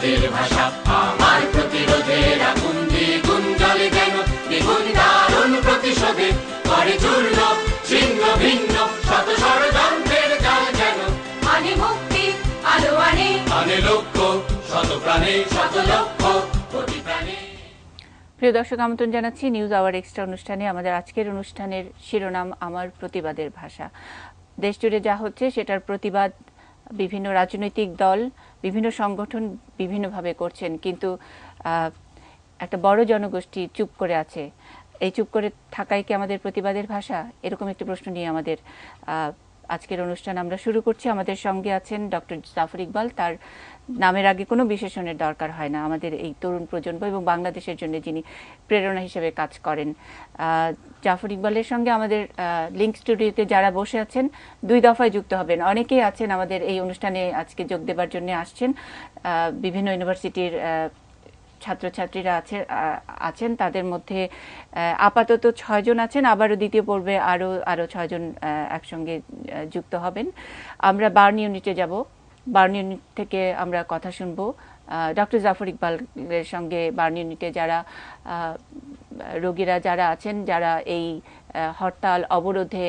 প্রতিবাদের ভাষা, আমার প্রতিরোধের আগুন দ্বিগুণ জ্বলে যেন, দ্বিগুণ দারুণ প্রতিশোধে করে চূর্ণ ছিন্ন ভিন্ন শত ষড়যন্ত্রের জাল যেন, আনে মুক্তি আলো আনে, আনে লক্ষ্য শত প্রাণে শত লক্ষ্য কোটি প্রাণে। প্রিয় দর্শক, আমন্ত্রণ জানাচ্ছি নিউজ আওয়ার এক্সট্রা অনুষ্ঠানে। আমাদের আজকের অনুষ্ঠানের শিরোনাম আমার প্রতিবাদের ভাষা। দেশ জুড়ে যা হচ্ছে সেটার প্রতিবাদ বিভিন্ন রাজনৈতিক দল, বিভিন্ন সংগঠন বিভিন্নভাবে করছেন, কিন্তু একটা বড় জনগোষ্ঠী চুপ করে আছে। এই চুপ করে থাকাই কি আমাদের প্রতিবাদের ভাষা? এরকম একটি প্রশ্ন নিয়ে আমাদের আজকের অনুষ্ঠান আমরা শুরু করছি। আমাদের সঙ্গে আছেন ডক্টর জাফর ইকবাল। তার নামের আগে কোনো বিশেষণের দরকার হয় না। আমাদের এই তরুণ প্রজন্ম এবং বাংলাদেশের জন্য যিনি প্রেরণা হিসেবে কাজ করেন। জাফর ইকবালের সঙ্গে আমাদের লিঙ্ক স্টুডিওতে যারা বসে আছেন দুই দফায় যুক্ত হবেন। অনেকেই আছেন আমাদের এই অনুষ্ঠানে আজকে যোগ দেবার জন্য আসছেন। বিভিন্ন ইউনিভার্সিটির ছাত্রছাত্রীরা আছেন, তাদের মধ্যে আপাতত 6 জন আছেন, আবারও দ্বিতীয় পর্বে আরো 6 জন একসঙ্গে যুক্ত হবেন। আমরা বার্ন ইউনিটে যাব। বার্ন ইউনিট থেকে আমরা কথা শুনবো ডক্টর জাফর ইকবালের সঙ্গে। বার্ন ইউনিটে যারা রোগীরা যারা আছেন, যারা এই হরতাল অবরোধে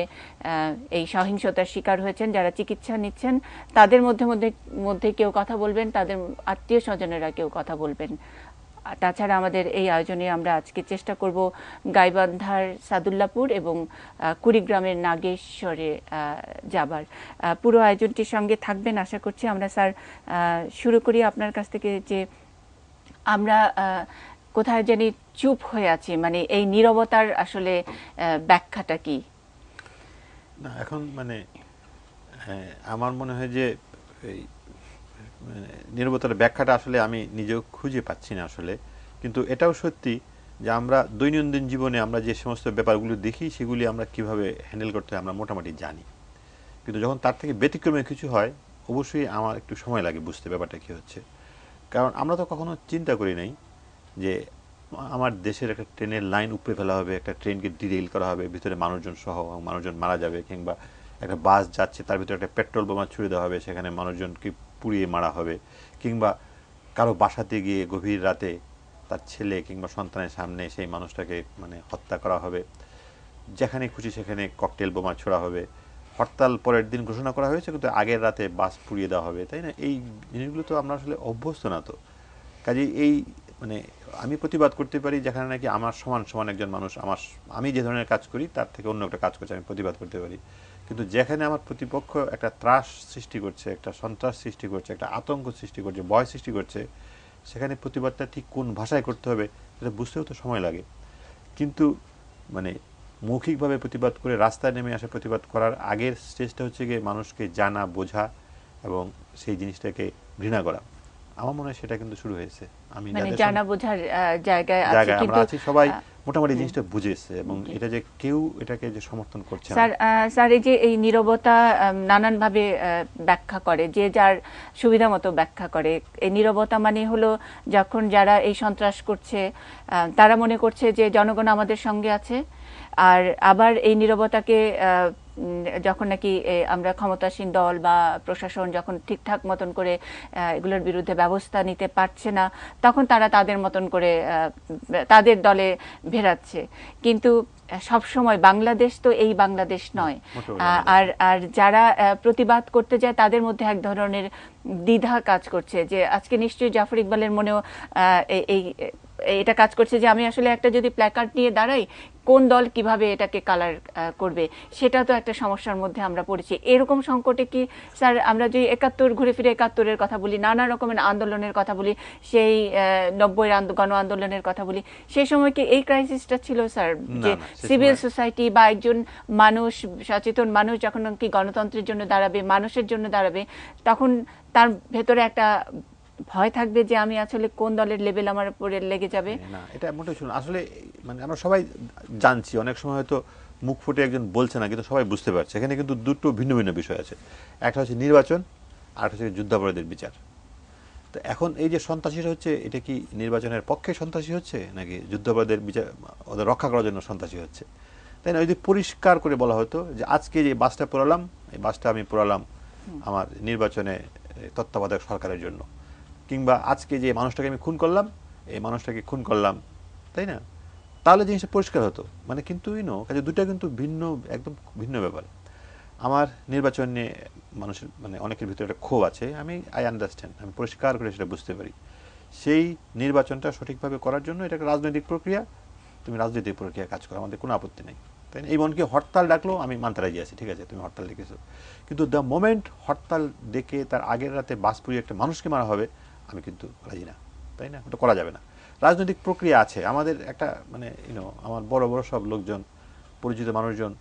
এই সহিংসতার শিকার হয়েছেন, যারা চিকিৎসা নিচ্ছেন, তাদের মধ্যে কেউ কথা বলবেন, তাদের আত্মীয় স্বজনেরা কেউ কথা বলবেন। তাছাড়া আমাদের এই আয়োজনে আমরা আজকে চেষ্টা করব গাইবান্ধার সাদুল্লাপুর এবং কুড়িগ্রামের নাগেশ্বরে যাবার। পুরো আয়োজনটির সঙ্গে থাকবেন আশা করছি। আমরা স্যার শুরু করি আপনার কাছ থেকে, যে আমরা কোথায় জানি চুপ হয়ে আছি, মানে এই নীরবতার আসলে ব্যাখ্যাটা কি? না, এখন আমার মনে হয় যে এই নীরবতার ব্যাখ্যাটা আসলে আমি নিজেও খুঁজে পাচ্ছি না আসলে। কিন্তু এটাও সত্যি যে আমরা দৈনন্দিন জীবনে আমরা যে সমস্ত ব্যাপারগুলো দেখি সেগুলি আমরা কিভাবে হ্যান্ডেল করতে হয় আমরা মোটামুটি জানি, কিন্তু যখন তার থেকে ব্যতিক্রমে কিছু হয় অবশ্যই আমার একটু সময় লাগে বুঝতে ব্যাপারটা কী হচ্ছে। কারণ আমরা তো কখনো চিন্তা করি নাই যে আমার দেশের একটা ট্রেনের লাইন উপড়ে ফেলা হবে, একটা ট্রেনকে ডিরেইল করা হবে, ভিতরে মানুষজন সহ মানুষজন মারা যাবে, কিংবা একটা বাস যাচ্ছে তার ভিতরে একটা পেট্রোল বোমা ছুড়ে দেওয়া হবে, সেখানে মানুষজনকে পুড়িয়ে মারা হবে, কিংবা কারো বাসাতে গিয়ে গভীর রাতে তার ছেলে কিংবা সন্তানের সামনে সেই মানুষটাকে হত্যা করা হবে, যেখানে খুশি সেখানে ককটেল বোমা ছোড়া হবে। হরতাল পরের দিন ঘোষণা করা হয়েছে কিন্তু আগের রাতে বাস পুড়িয়ে দেওয়া হবে, তাই না? এই জিনিসগুলো তো আমরা আসলে অভ্যস্ত না। তো কাজেই এই আমি প্রতিবাদ করতে পারি যেখানে নাকি আমার সমান সমান একজন মানুষ আমি যে ধরনের কাজ করি তার থেকে অন্য একটা কাজ করছে, আমি প্রতিবাদ করতে পারি। কিন্তু যেখানে আমার প্রতিপক্ষ একটা ত্রাস সৃষ্টি করছে, একটা সন্ত্রাস সৃষ্টি করছে, একটা আতঙ্ক সৃষ্টি করছে, ভয় সৃষ্টি করছে, সেখানে প্রতিবাদটা ঠিক কোন ভাষায় করতে হবে সেটা বুঝতেও তো সময় লাগে। কিন্তু মৌখিকভাবে প্রতিবাদ করে রাস্তায় নেমে আসা প্রতিবাদ করার আগের স্টেজটা হচ্ছে গিয়ে মানুষকে জানা, বোঝা এবং সেই জিনিসটাকে ঘৃণা করা। আমার মনে হয় সেটা কিন্তু শুরু হয়েছে। আমি জানা বোঝার জায়গায় আমরা আছি, সবাই মোটামুটি জিনিসটা বুঝেছে, এবং এটা যে কেউ এটাকে যে সমর্থন করছে না। স্যার এই যে এই নীরবতা নানানভাবে ব্যাখ্যা করে, যে যার সুবিধা মতো ব্যাখ্যা করে। এই নীরবতা মানে হলো যখন যারা এই সন্ত্রাস করছে তারা মনে করছে যে জনগণ আমাদের সঙ্গে আছে, আর আবার এই নীরবতাকে যখন নাকি আমরা ক্ষমতাসীন দল বা প্রশাসন যখন ঠিকঠাক মতন করে এগুলোর বিরুদ্ধে ব্যবস্থা নিতে পারছে না, তখন তারা তাদের মতন করে তাদের দলে ভেড়াচ্ছে। কিন্তু সব সময় বাংলাদেশ তো এই বাংলাদেশ নয়। আর যারা প্রতিবাদ করতে যায় তাদের মধ্যে এক ধরনের দ্বিধা কাজ করছে, যে আজকে নিশ্চয়ই জাফর ইকবালের মনেও এটা কাজ করছে যে আমি আসলে একটা যদি প্ল্যাকার্ড নিয়ে দাঁড়াই, কোন দল কিভাবে এটাকে কালার করবে, সেটা তো একটা সমস্যার মধ্যে আমরা পড়েছি। এরকম সংকটে কি স্যার আমরা যে 71 ঘুরে ফিরে 71-এর কথা বলি, নানা রকমের আন্দোলনের কথা বলি, সেই 90-এর গণ আন্দোলনের কথা বলি, সেই সময় কি এই ক্রাইসিসটা ছিল স্যার? যে সিভিল সোসাইটি বা একজন মানুষ, সচেতন মানুষ যখন কি গণতন্ত্রের জন্য দাঁড়াবে, মানুষের জন্য দাঁড়াবে, তখন তার ভেতরে একটা ভয় থাকবে যে আমি আসলে কোন দলের লেভেল আমার উপরে লেগে যাবে। না, এটা মোটেই শুনুন, আসলে আমরা সবাই জানছি, অনেক সময় হয়তো মুখ ফুটে একজন বলছে না, কিন্তু সবাই বুঝতে পারছে এখানে কিন্তু দুটো ভিন্ন ভিন্ন বিষয় আছে। একটা হচ্ছে নির্বাচন, আর একটা হচ্ছে যুদ্ধাপরাধীদের বিচার। তো এখন এই যে সন্ত্রাসীরা হচ্ছে, এটা কি নির্বাচনের পক্ষে সন্ত্রাসী হচ্ছে নাকি যুদ্ধাপরাধীদের বিচার ওদের রক্ষা করার জন্য সন্ত্রাসী হচ্ছে? তাই না? যদি পরিষ্কার করে বলা হতো যে আজকে যে বাসটা পোড়ালাম, এই বাসটা আমি পোড়ালাম আমার নির্বাচনে তত্ত্বাবধায়ক সরকারের জন্য, কিংবা আজকে যে মানুষটাকে আমি খুন করলাম এই মানুষটাকে খুন করলাম, তাই না? তাহলে জিনিসটা পরিষ্কার হতো। মানে কিন্তু কাজে দুটা কিন্তু ভিন্ন, একদম ভিন্ন ব্যাপার। আমার নির্বাচন নিয়ে মানুষের মানে অনেকের ভিতরে একটা ক্ষোভ আছে, আই আন্ডারস্ট্যান্ড, আমি পরিষ্কার করে সেটা বুঝতে পারি। সেই নির্বাচনটা সঠিকভাবে করার জন্য এটা একটা রাজনৈতিক প্রক্রিয়া, তুমি রাজনৈতিক প্রক্রিয়া কাজ করো, আমাদের কোনো আপত্তি নেই, তাই না? এই মনকে হরতাল ডাকলো আমি মানতে রাজি আছি, ঠিক আছে তুমি হরতাল ডেকেছো, কিন্তু দ্য মোমেন্ট হরতাল ডেকে তার আগের রাতে বাস পুড়িয়ে একটা মানুষকে মারা হবে, আমি কিন্তু রাজি না, তাই না? ওটা করা যাবে না। রাজনৈতিক প্রক্রিয়া আছে আমাদের একটা, মানে আমার বড় বড় সব লোকজন, পরিচিত মানুষজন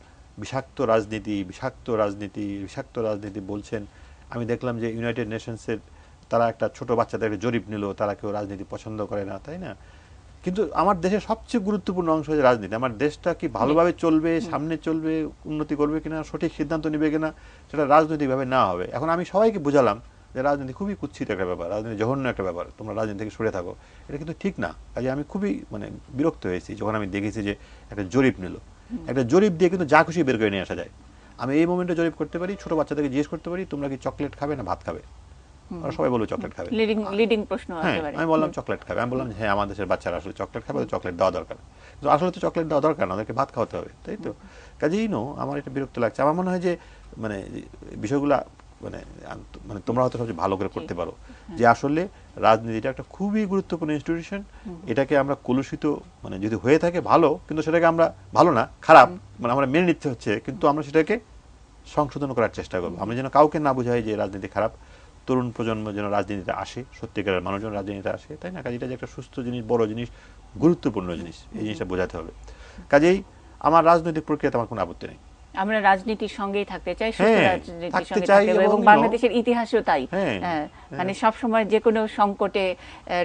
বিষাক্ত রাজনীতি বিষাক্ত রাজনীতি বিষাক্ত রাজনীতি বলছেন। আমি দেখলাম যে ইউনাইটেড নেশনসের তারা একটা ছোট বাচ্চাদের একটা জরিপ নিল, তারা কেউ রাজনীতি পছন্দ করে না, তাই না? কিন্তু আমার দেশের সবচেয়ে গুরুত্বপূর্ণ অংশ হচ্ছে রাজনীতি। আমার দেশটা কি ভালোভাবে চলবে, সামনে চলবে, উন্নতি করবে কিনা, সঠিক সিদ্ধান্ত নেবে কিনা, সেটা রাজনৈতিকভাবে না হবে। এখন আমি সবাইকে বুঝালাম যে রাজনীতি খুবই কুৎসিত একটা ব্যাপার, রাজনীতি জঘন্য একটা ব্যাপার, তোমরা রাজনীতি থেকে সরে থাকো, এটা কিন্তু ঠিক না। কাজে আমি খুবই মানে বিরক্ত হয়েছি যখন আমি দেখেছি যে একটা জরিপ নিল। একটা জরিপ দিয়ে কিন্তু যা খুশি বের করে নিয়ে আসা যায়। আমি এই মোমেন্টে জরিপ করতে পারি, ছোট বাচ্চাদেরকে জিজ্ঞেস করতে পারি তোমরা কি চকলেট খাবে না ভাত খাবে, ওরা সবাই বলবে চকলেট খাবে। লিডিং প্রশ্ন হ্যাঁ, একেবারে। আমি বললাম চকলেট খাবে। আমি বললাম হ্যাঁ আমাদের দেশের বাচ্চারা আসলে চকলেট খাবে, চকলেট দেওয়া দরকার। কিন্তু আসলে তো চকলেট দেওয়া দরকার না, ওদেরকে ভাত খাওয়াতে হবে, তাই তো? কাজেই আমার এটা বিরক্ত লাগছে। আমার মনে হয় যে মানে বিষয়গুলা মানে মানে তোমরা হয়তো সবচেয়ে ভালো করে করতে পারো যে আসলে রাজনীতিটা একটা খুবই গুরুত্বপূর্ণ ইনস্টিটিউশন। এটাকে আমরা কলুষিত মানে যদি হয়ে থাকে ভালো, কিন্তু সেটাকে আমরা ভালো না খারাপ মানে আমরা মেনে নিতে হচ্ছে, কিন্তু আমরা সেটাকে সংশোধন করার চেষ্টা করবো। আমরা যেন কাউকে না বুঝাই যে রাজনীতি খারাপ, তরুণ প্রজন্ম যেন রাজনীতিতে আসে, সত্যিকারের মানুষজন রাজনীতিতে আসে, তাই না? কাজে এটা যে একটা সুস্থ জিনিস, বড় জিনিস, গুরুত্বপূর্ণ জিনিস, এই জিনিসটা বোঝাতে হবে। কাজেই আমার রাজনৈতিক প্রক্রিয়াতে আমার কোনো আপত্তি নেই। আমরা রাজনীতির সঙ্গেই থাকতে চাই, সুস্থ রাজনীতির থাকতে সঙ্গে চাই, থাকতে হবে, এবং বাংলাদেশের ইতিহাসও তাই। মানে সব সময় যে কোনো সংকটে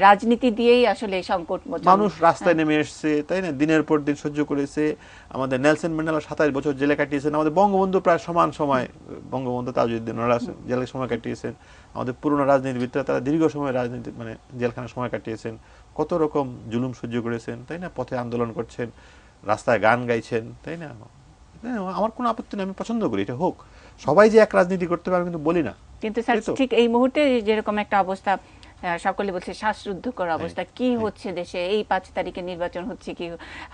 রাজনীতি দিয়েই আসলে সংকট মোচন। মানুষ রাস্তায় নেমে এসছে, তাই না? দিনের পর দিন সহ্য করেছে। আমাদের নেলসন ম্যান্ডেলা 27 বছর জেলে কাটিয়েছেন, আমাদের বঙ্গবন্ধু প্রায় সমান সময়, বঙ্গবন্ধু তাজউদ্দিন ওরা জেলে সময় কাটিয়েছেন, আমাদের পুরনো রাজনীতিবিদরা তারা দীর্ঘ সময় রাজনীতি মানে জেলখানার সময় কাটিয়েছেন, কত রকম জুলুম সহ্য করেছেন, তাই না? পথে আন্দোলন করছেন, রাস্তায় গান গাইছেন, তাই না? আমার কোনো আপত্তি নেই, আমি পছন্দ করি এটা হোক। সবাই যে এক রাজনীতি করতে পারে কিন্তু বলি না। কিন্তু স্যার ঠিক এই মুহূর্তে যেরকম একটা অবস্থা, সকলে বলছে শ্বাসরুদ্ধকর অবস্থা, কি হচ্ছে দেশে, এই 5 তারিখে নির্বাচন হচ্ছে, কি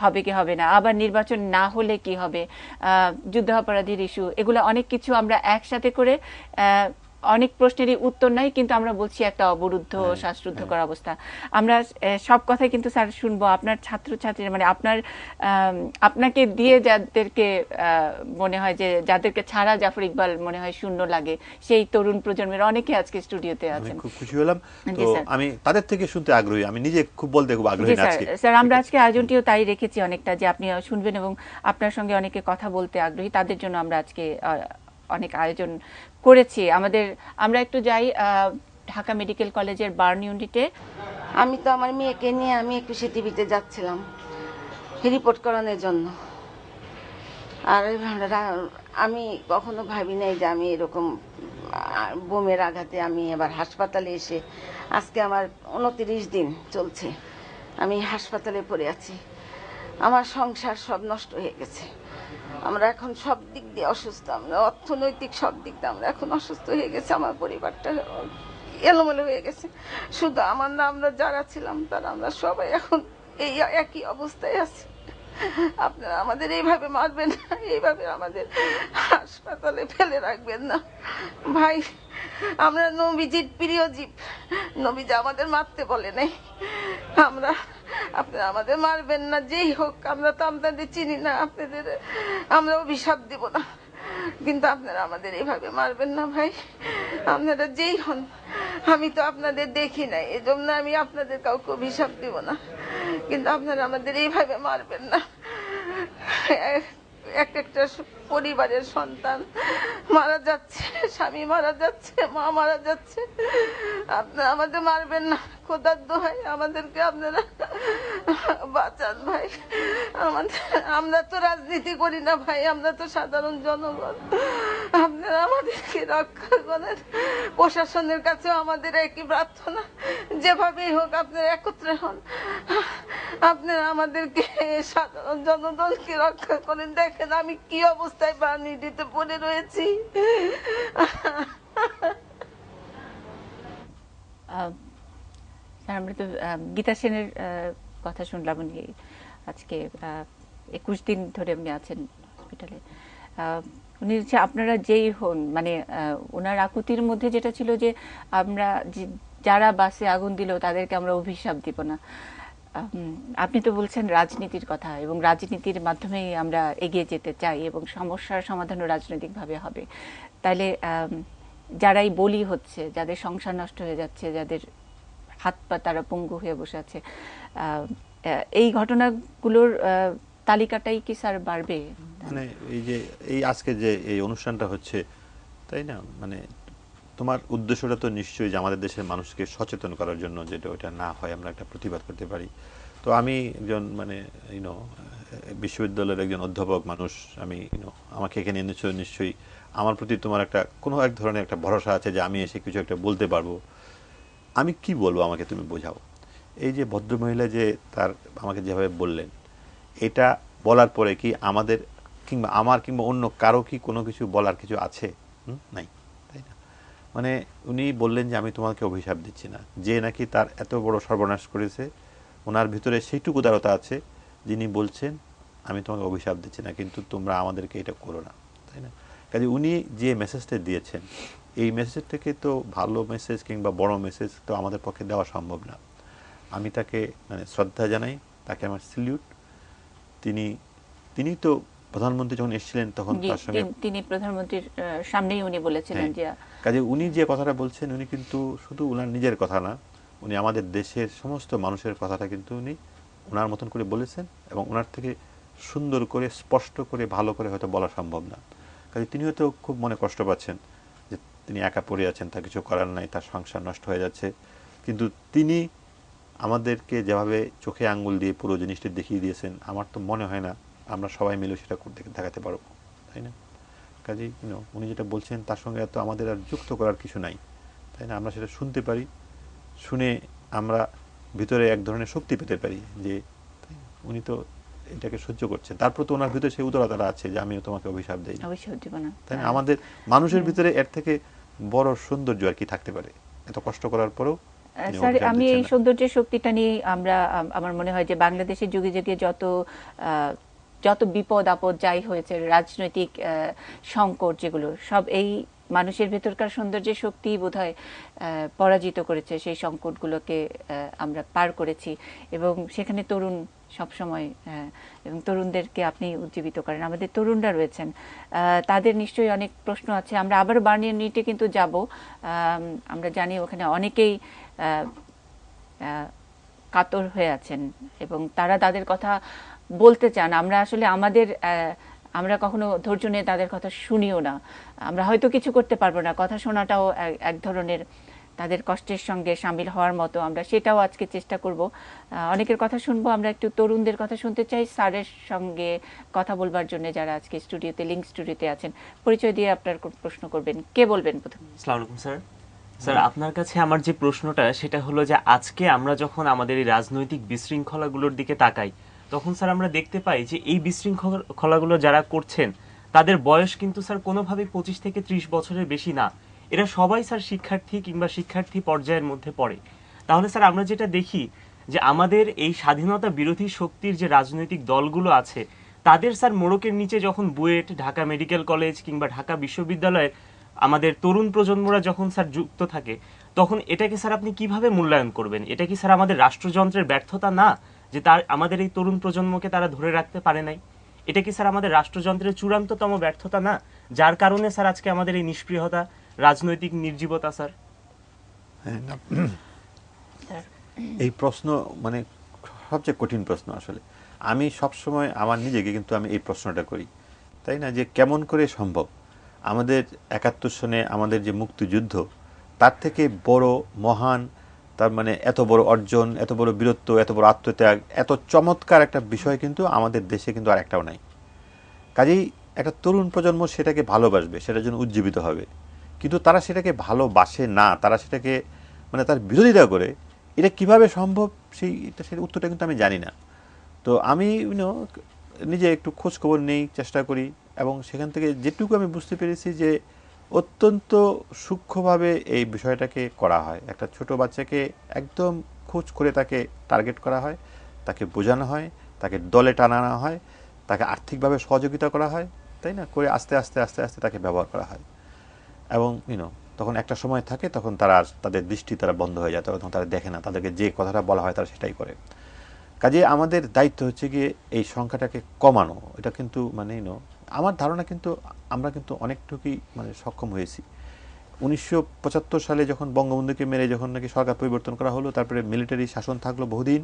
হবে কি হবে না, আবার নির্বাচন না হলে কি হবে, যুদ্ধাপরাধীর ইস্যু, এগুলো অনেক কিছু আমরা একসাথে করে অনেক প্রশ্নেরই উত্তর নাই, কিন্তু আমরা বলছি একটা অবরুদ্ধ শ্বাসরুদ্ধকর অবস্থা। আমরা সব কথাই কিন্তু স্যার শুনবো আপনার ছাত্রছাত্রীরা, মানে আপনাকে দিয়ে যাদেরকে মনে হয় যে যাদেরকে ছাড়া জাফর ইকবাল মনে হয় শূন্য লাগে, সেই তরুণ প্রজন্মের অনেকে আজকে স্টুডিওতে আছেন। খুব খুশি হলাম, তো আমি তাদের থেকে শুনতে আগ্রহী, আমি নিজে খুব বলতে খুব আগ্রহী আজকে। স্যার আমরা আজকে আয়োজনটিও তাই রেখেছি অনেকটা, যে আপনি শুনবেন এবং আপনার সঙ্গে অনেকে কথা বলতে আগ্রহী, তাদের জন্য আমরা আজকে অনেক আয়োজন করেছি। আমরা একটু যাই ঢাকা মেডিকেল কলেজের বার্ন ইউনিটে। আমি তো আমার মেয়েকে নিয়ে আমি 21 টিভিতে যাচ্ছিলাম রিপোর্ট করানোর জন্য। আর আমি কখনো ভাবি নাই যে আমি এরকম বোমের আঘাতে আমি এবার হাসপাতালে এসে, আজকে আমার 29 দিন চলছে আমি হাসপাতালে পড়ে আছি। আমার সংসার সব নষ্ট হয়ে গেছে, আমরা এখন সব দিক দিয়ে অসুস্থ, আমরা অর্থনৈতিক সব দিক দিয়ে আমরা এখন অসুস্থ হয়ে গেছে। আমার পরিবারটা এলোমেলো হয়ে গেছে। শুধু আমার না, আমরা যারা ছিলাম তারা আমরা সবাই এখন এই একই অবস্থায় আছি। আপনারা আমাদের এইভাবে মারবেন না, এইভাবে আমাদের হাসপাতালে ফেলে রাখবেন না ভাই। আমরা নবীজির প্রিয় জীব, নবীজি আমাদের মারতে বলে নাই। আপনারা আমাদের মারবেন না, যেই হোক। আমরা তো আপনাদের চিনি না, আপনাদের আমরা অভিশাপ দিব না, কিন্তু আপনারা আমাদের এইভাবে মারবেন না ভাই। আপনারা যেই হন, আমি তো আপনাদের দেখি নাই, এজন্য আমি আপনাদের কাউকে অভিশাপ দিব না, কিন্তু আপনারা আমাদের এইভাবে মারবেন না। একটা পরিবারের সন্তান মারা যাচ্ছে, স্বামী মারা যাচ্ছে, মা মারা যাচ্ছে, আপনারা আমাদের মারবেন না, খোদার দোহাই আমাদেরকে আপনারা বাঁচান ভাই। আমরা তো রাজনীতি করি না ভাই, আমরা তো সাধারণ জনগণ। আপনারা আমাদেরকে রক্ষা করেন। প্রশাসনের কাছেও আমাদের একই প্রার্থনা, যেভাবেই হোক আপনারা একত্রে হন, আপনারা আমাদেরকে সাধারণ জনগণকে রক্ষা করেন। দেখেন আমি কি অবস্থায় বার্নিটিতে পড়ে রয়েছি। আমরা তো গীতা সেনের কথা শুনলাম, উনি আজকে 21 দিন ধরে উনি আছেন হসপিটালে। উনি হচ্ছে আপনারা যেই হন, মানে ওনার আকুতির মধ্যে যেটা ছিল যে আমরা যারা বাসে আগুন দিল তাদেরকে আমরা অভিশাপ দিব না। আপনি তো বলছেন রাজনীতির কথা, এবং রাজনীতির মাধ্যমেই আমরা এগিয়ে যেতে চাই এবং সমস্যার সমাধানও রাজনৈতিকভাবে হবে। তাহলে যারাই বলি হচ্ছে, যাদের সংসার নষ্ট হয়ে যাচ্ছে, যাদের হাত পা তারা পঙ্গু হয়ে বসে আছে, এই ঘটনাগুলোর তালিকাটাই কি স্যার বাড়বে? মানে এই যে এই আজকে যে এই অনুষ্ঠানটা হচ্ছে, তাই না, মানে তোমার উদ্দেশ্যটা তো নিশ্চয়ই যে আমাদের দেশের মানুষকে সচেতন করার জন্য, যেটা ওইটা না হয় আমরা একটা প্রতিবাদ করতে পারি। তো আমি একজন মানে বিশ্ববিদ্যালয়ের একজন অধ্যাপক মানুষ, আমি আমাকে এখানে এনেছো, নিশ্চয়ই আমার প্রতি তোমার একটা কোনো এক ধরনের একটা ভরসা আছে যে আমি এসে কিছু একটা বলতে পারবো। আমি কি বলবো, আমাকে তুমি বোঝাও। এই যে ভদ্রমহিলা যে তার আমাকে যেভাবে বললেন, এটা বলার পরে কি আমাদের কিংবা আমার কিংবা অন্য কারো কি কোনো কিছু বলার কিছু আছে? নাই, তাই না? মানে উনি বললেন যে আমি তোমাকে অভিশাপ দিচ্ছি না, যে নাকি তার এত বড় সর্বনাশ করেছে, ওনার ভিতরে সেইটুকু উদারতা আছে যিনি বলছেন আমি তোমাকে অভিশাপ দিচ্ছি না, কিন্তু তোমরা আমাদেরকে এটা করো না, তাই না? কাজে উনি যে মেসেজটা দিয়েছেন, এই মেসেজ থেকে তো ভালো মেসেজ কিংবা বড় মেসেজ তো আমাদের পক্ষে দেওয়া সম্ভব না। আমি তাকে মানে শ্রদ্ধা জানাই, তাকে আমার স্যালিউট। তিনি তো প্রধানমন্ত্রী যখন এসেছিলেন তখন তার সঙ্গে তিনি প্রধানমন্ত্রীর সামনেই উনি বলেছিলেন যে কাজে উনি যে কথাটা বলছেন, উনি কিন্তু শুধু ওনার নিজের কথা না, উনি আমাদের দেশের সমস্ত মানুষের কথাটা কিন্তু উনি ওনার মতন করে বলেছেন, এবং ওনার থেকে সুন্দর করে স্পষ্ট করে ভালো করে হয়তো বলা সম্ভব না। কাজে তিনি হয়তো খুব মনে কষ্ট পাচ্ছেন যে তিনি একা পড়ে আছেন, তার কিছু করার নাই, তার সংসার নষ্ট হয়ে যাচ্ছে, কিন্তু তিনি আমাদেরকে যেভাবে চোখে আঙ্গুল দিয়ে পুরো জিনিসটি দেখিয়ে দিয়েছেন, আমার তো মনে হয় না আমরা সবাই মিলে সেটা করতে দেখাতে পারবো, তাই না? কাজেই উনি যেটা বলছেন তার সঙ্গে এত আমাদের আর যুক্ত করার কিছু নাই, তাই না? আমরা সেটা শুনতে পারি, শুনে আমরা ভিতরে এক ধরনের শক্তি পেতে পারি যে উনি তো এটাকে সহ্য করছেন, তারপর তো ওনার ভিতরে সেই উদারতা আছে যে আমিও তোমাকে অভিশাপ দেই, তাই না? আমাদের মানুষের ভিতরে এর থেকে বড় সৌন্দর্য আর কি থাকতে পারে, এত কষ্ট করার পরেও। স্যার, আমি এই সৌন্দর্যের শক্তিটা নিয়ে আমার মনে হয় যে বাংলাদেশের যুগে যুগে যত বিপদ আপদ যাই হয়েছে, রাজনৈতিক সংকট যেগুলো, সব এই মানুষের ভেতরকার সৌন্দর্যের শক্তি বোধহয় পরাজিত করেছে। সেই সংকটগুলোকে আমরা পার করেছি, এবং সেখানে তরুণ সবসময়, এবং তরুণদেরকে আপনি উজ্জীবিত করেন। আমাদের তরুণরা রয়েছেন, তাদের নিশ্চয়ই অনেক প্রশ্ন আছে। আমরা আবার বার্নিয়ানিতে কিন্তু যাব। আমরা জানি ওখানে অনেকেই কাতর হয়ে আছেন এবং তারা তাদের কথা বলতে চান। আমরা আসলে আমরা কখনো ধৈর্য নিয়ে তাদের কথা শুনিও না। আমরা হয়তো কিছু করতে পারবো না, কথা শোনাটাও এক ধরনের তাদের কষ্টের সঙ্গে সামিল হওয়ার মতো। আমরা সেটাও আজকে চেষ্টা করব। অনেকের কথা শুনবো। আমরা একটু তরুণদের কথা শুনতে চাই স্যারের সঙ্গে কথা বলবার জন্য, যারা আজকে স্টুডিওতে, লিংক স্টুডিওতে আছেন। পরিচয় দিয়ে আপনার প্রশ্ন করবেন। কে বলবেন প্রথম? আসসালামু আলাইকুম স্যার। স্যার, আপনার কাছে আমার যে প্রশ্নটা সেটা হলো যে আজকে আমরা যখন আমাদের এই রাজনৈতিক বিশৃঙ্খলাগুলোর দিকে তাকাই, তখন স্যার আমরা দেখতে পাই যে এই বিশৃঙ্খলাগুলো যারা করছেন তাদের বয়স কিন্তু স্যার কোনোভাবেই 25 থেকে 30 বছরের বেশি না। এরা সবাই স্যার শিক্ষার্থী কিংবা শিক্ষার্থী পর্যায়ের মধ্যে পড়ে। তাহলে স্যার আমরা যেটা দেখি যে আমাদের এই স্বাধীনতা বিরোধী শক্তির যে রাজনৈতিক দলগুলো আছে, তাদের স্যার মোড়কের নিচে যখন বুয়েট, ঢাকা মেডিকেল কলেজ কিংবা ঢাকা বিশ্ববিদ্যালয়ের আমাদের তরুণ প্রজন্মরা যখন স্যার যুক্ত থাকে, তখন এটাকে স্যার আপনি কিভাবে মূল্যায়ন করবেন? এটা কি স্যার আমাদের রাষ্ট্রযন্ত্রের ব্যর্থতা না, যে আমাদের এই তরুণ প্রজন্মকে তারা ধরে রাখতে পারে নাই? এটা কি স্যার আমাদের রাষ্ট্রযন্ত্রের চূড়ান্ততম ব্যর্থতা না, যার কারণে স্যার আজকে আমাদের এই নিষ্ক্রিয়তা, রাজনৈতিক নির্জীবতা? স্যার, এই প্রশ্ন মানে সবচেয়ে কঠিন প্রশ্ন আসলে। আমি সবসময় আমার নিজেকে কিন্তু আমি এই প্রশ্নটা করি, তাই না, যে কেমন করে সম্ভব আমাদের 71 সনে আমাদের যে মুক্তিযুদ্ধ, তার থেকে বড় মহান, তার মানে এত বড় অর্জন, এত বড় বীরত্ব, এত বড় আত্মত্যাগ, এত চমৎকার একটা বিষয় কিন্তু আমাদের দেশে কিন্তু আর একটাও নাই। কাজেই একটা তরুণ প্রজন্ম সেটাকে ভালোবাসবে, সেটার জন্য উজ্জীবিত হবে, কিন্তু তারা সেটাকে ভালোবাসে না, তারা সেটাকে মানে তার বিরোধিতা করে। এটা কিভাবে সম্ভব সেই উত্তরটা কিন্তু আমি জানি না। তো আমি নিজে একটু খোঁজ খবর নেই, চেষ্টা করি, এবং সেখান থেকে যেটুকু আমি বুঝতে পেরেছি যে অত্যন্ত সূক্ষ্মভাবে এই বিষয়টাকে করা হয়। একটা ছোট বাচ্চাকে একদম খোঁজ করে তাকে টার্গেট করা হয়, তাকে বোঝানো হয়, তাকে দলে টানানো হয়, তাকে আর্থিকভাবে সহযোগিতা করা হয়, তাই না, করে আস্তে আস্তে আস্তে আস্তে তাকে ব্যবহার করা হয়। এবং তখন একটা সময় থাকে, তখন তারা তাদের দৃষ্টি তারা বন্ধ হয়ে যায়, তখন তারা দেখে না, তাদেরকে যে কথাটা বলা হয় তারা সেটাই করে। কাজে আমাদের দায়িত্ব হচ্ছে গিয়ে এই সংখ্যাটাকে কমানো। এটা কিন্তু আমার ধারণা কিন্তু আমরা কিন্তু অনেকটুকুই সক্ষম হয়েছি। 1975 সালে যখন বঙ্গবন্ধুকে মেরে যখন নাকি সরকার পরিবর্তন করা হলো, তারপরে মিলিটারি শাসন থাকলো বহুদিন,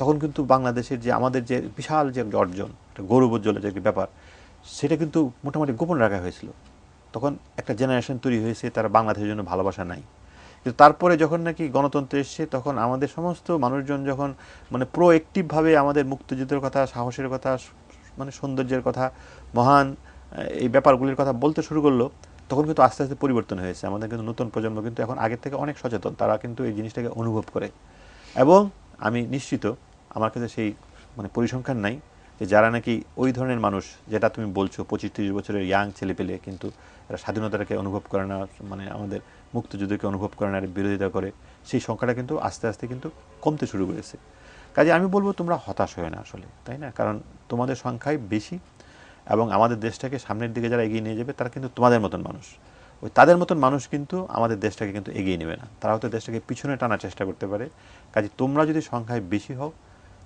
তখন কিন্তু বাংলাদেশের যে আমাদের যে বিশাল যে অর্জন, একটা গৌরবোজ্জ্বল যে ব্যাপার, সেটা কিন্তু মোটামুটি গোপন রাখা হয়েছিল। তখন একটা জেনারেশন তৈরি হয়েছে, তারা বাংলাদেশের জন্য ভালোবাসা নাই। কিন্তু তারপরে যখন নাকি গণতন্ত্র এসছে, তখন আমাদের সমস্ত মানুষজন যখন প্রোঅ্যাক্টিভভাবে আমাদের মুক্তিযুদ্ধের কথা, সাহসের কথা, সৌন্দর্যের কথা, মহান এই ব্যাপারগুলির কথা বলতে শুরু করলো, তখন কিন্তু আস্তে আস্তে পরিবর্তন হয়েছে। আমাদের কিন্তু নতুন প্রজন্ম কিন্তু এখন আগের থেকে অনেক সচেতন, তারা কিন্তু এই জিনিসটাকে অনুভব করে। এবং আমি নিশ্চিত, আমার কাছে সেই পরিসংখ্যান নাই যে যারা নাকি ওই ধরনের মানুষ, যেটা তুমি বলছো 25-30 বছরের ইয়াং ছেলেপেলে, কিন্তু এরা স্বাধীনতাকে অনুভব করে না, আমাদের মুক্তিযুদ্ধকে অনুভব করে না, বিরোধিতা করে, সেই সংখ্যাটা কিন্তু আস্তে আস্তে কিন্তু কমতে শুরু করেছে। কাজে আমি বলবো তোমরা হতাশ হয়ে না আসলে, তাই না, কারণ তোমাদের সংখ্যাই বেশি, এবং আমাদের দেশটাকে সামনের দিকে যারা এগিয়ে নিয়ে যাবে তারা কিন্তু তোমাদের মতন মানুষ। ওই তাদের মতন মানুষ কিন্তু আমাদের দেশটাকে কিন্তু এগিয়ে নেবে না, তারা হয়তো দেশটাকে পিছনে টানার চেষ্টা করতে পারে। কাজে তোমরা যদি সংখ্যায় বেশি হও,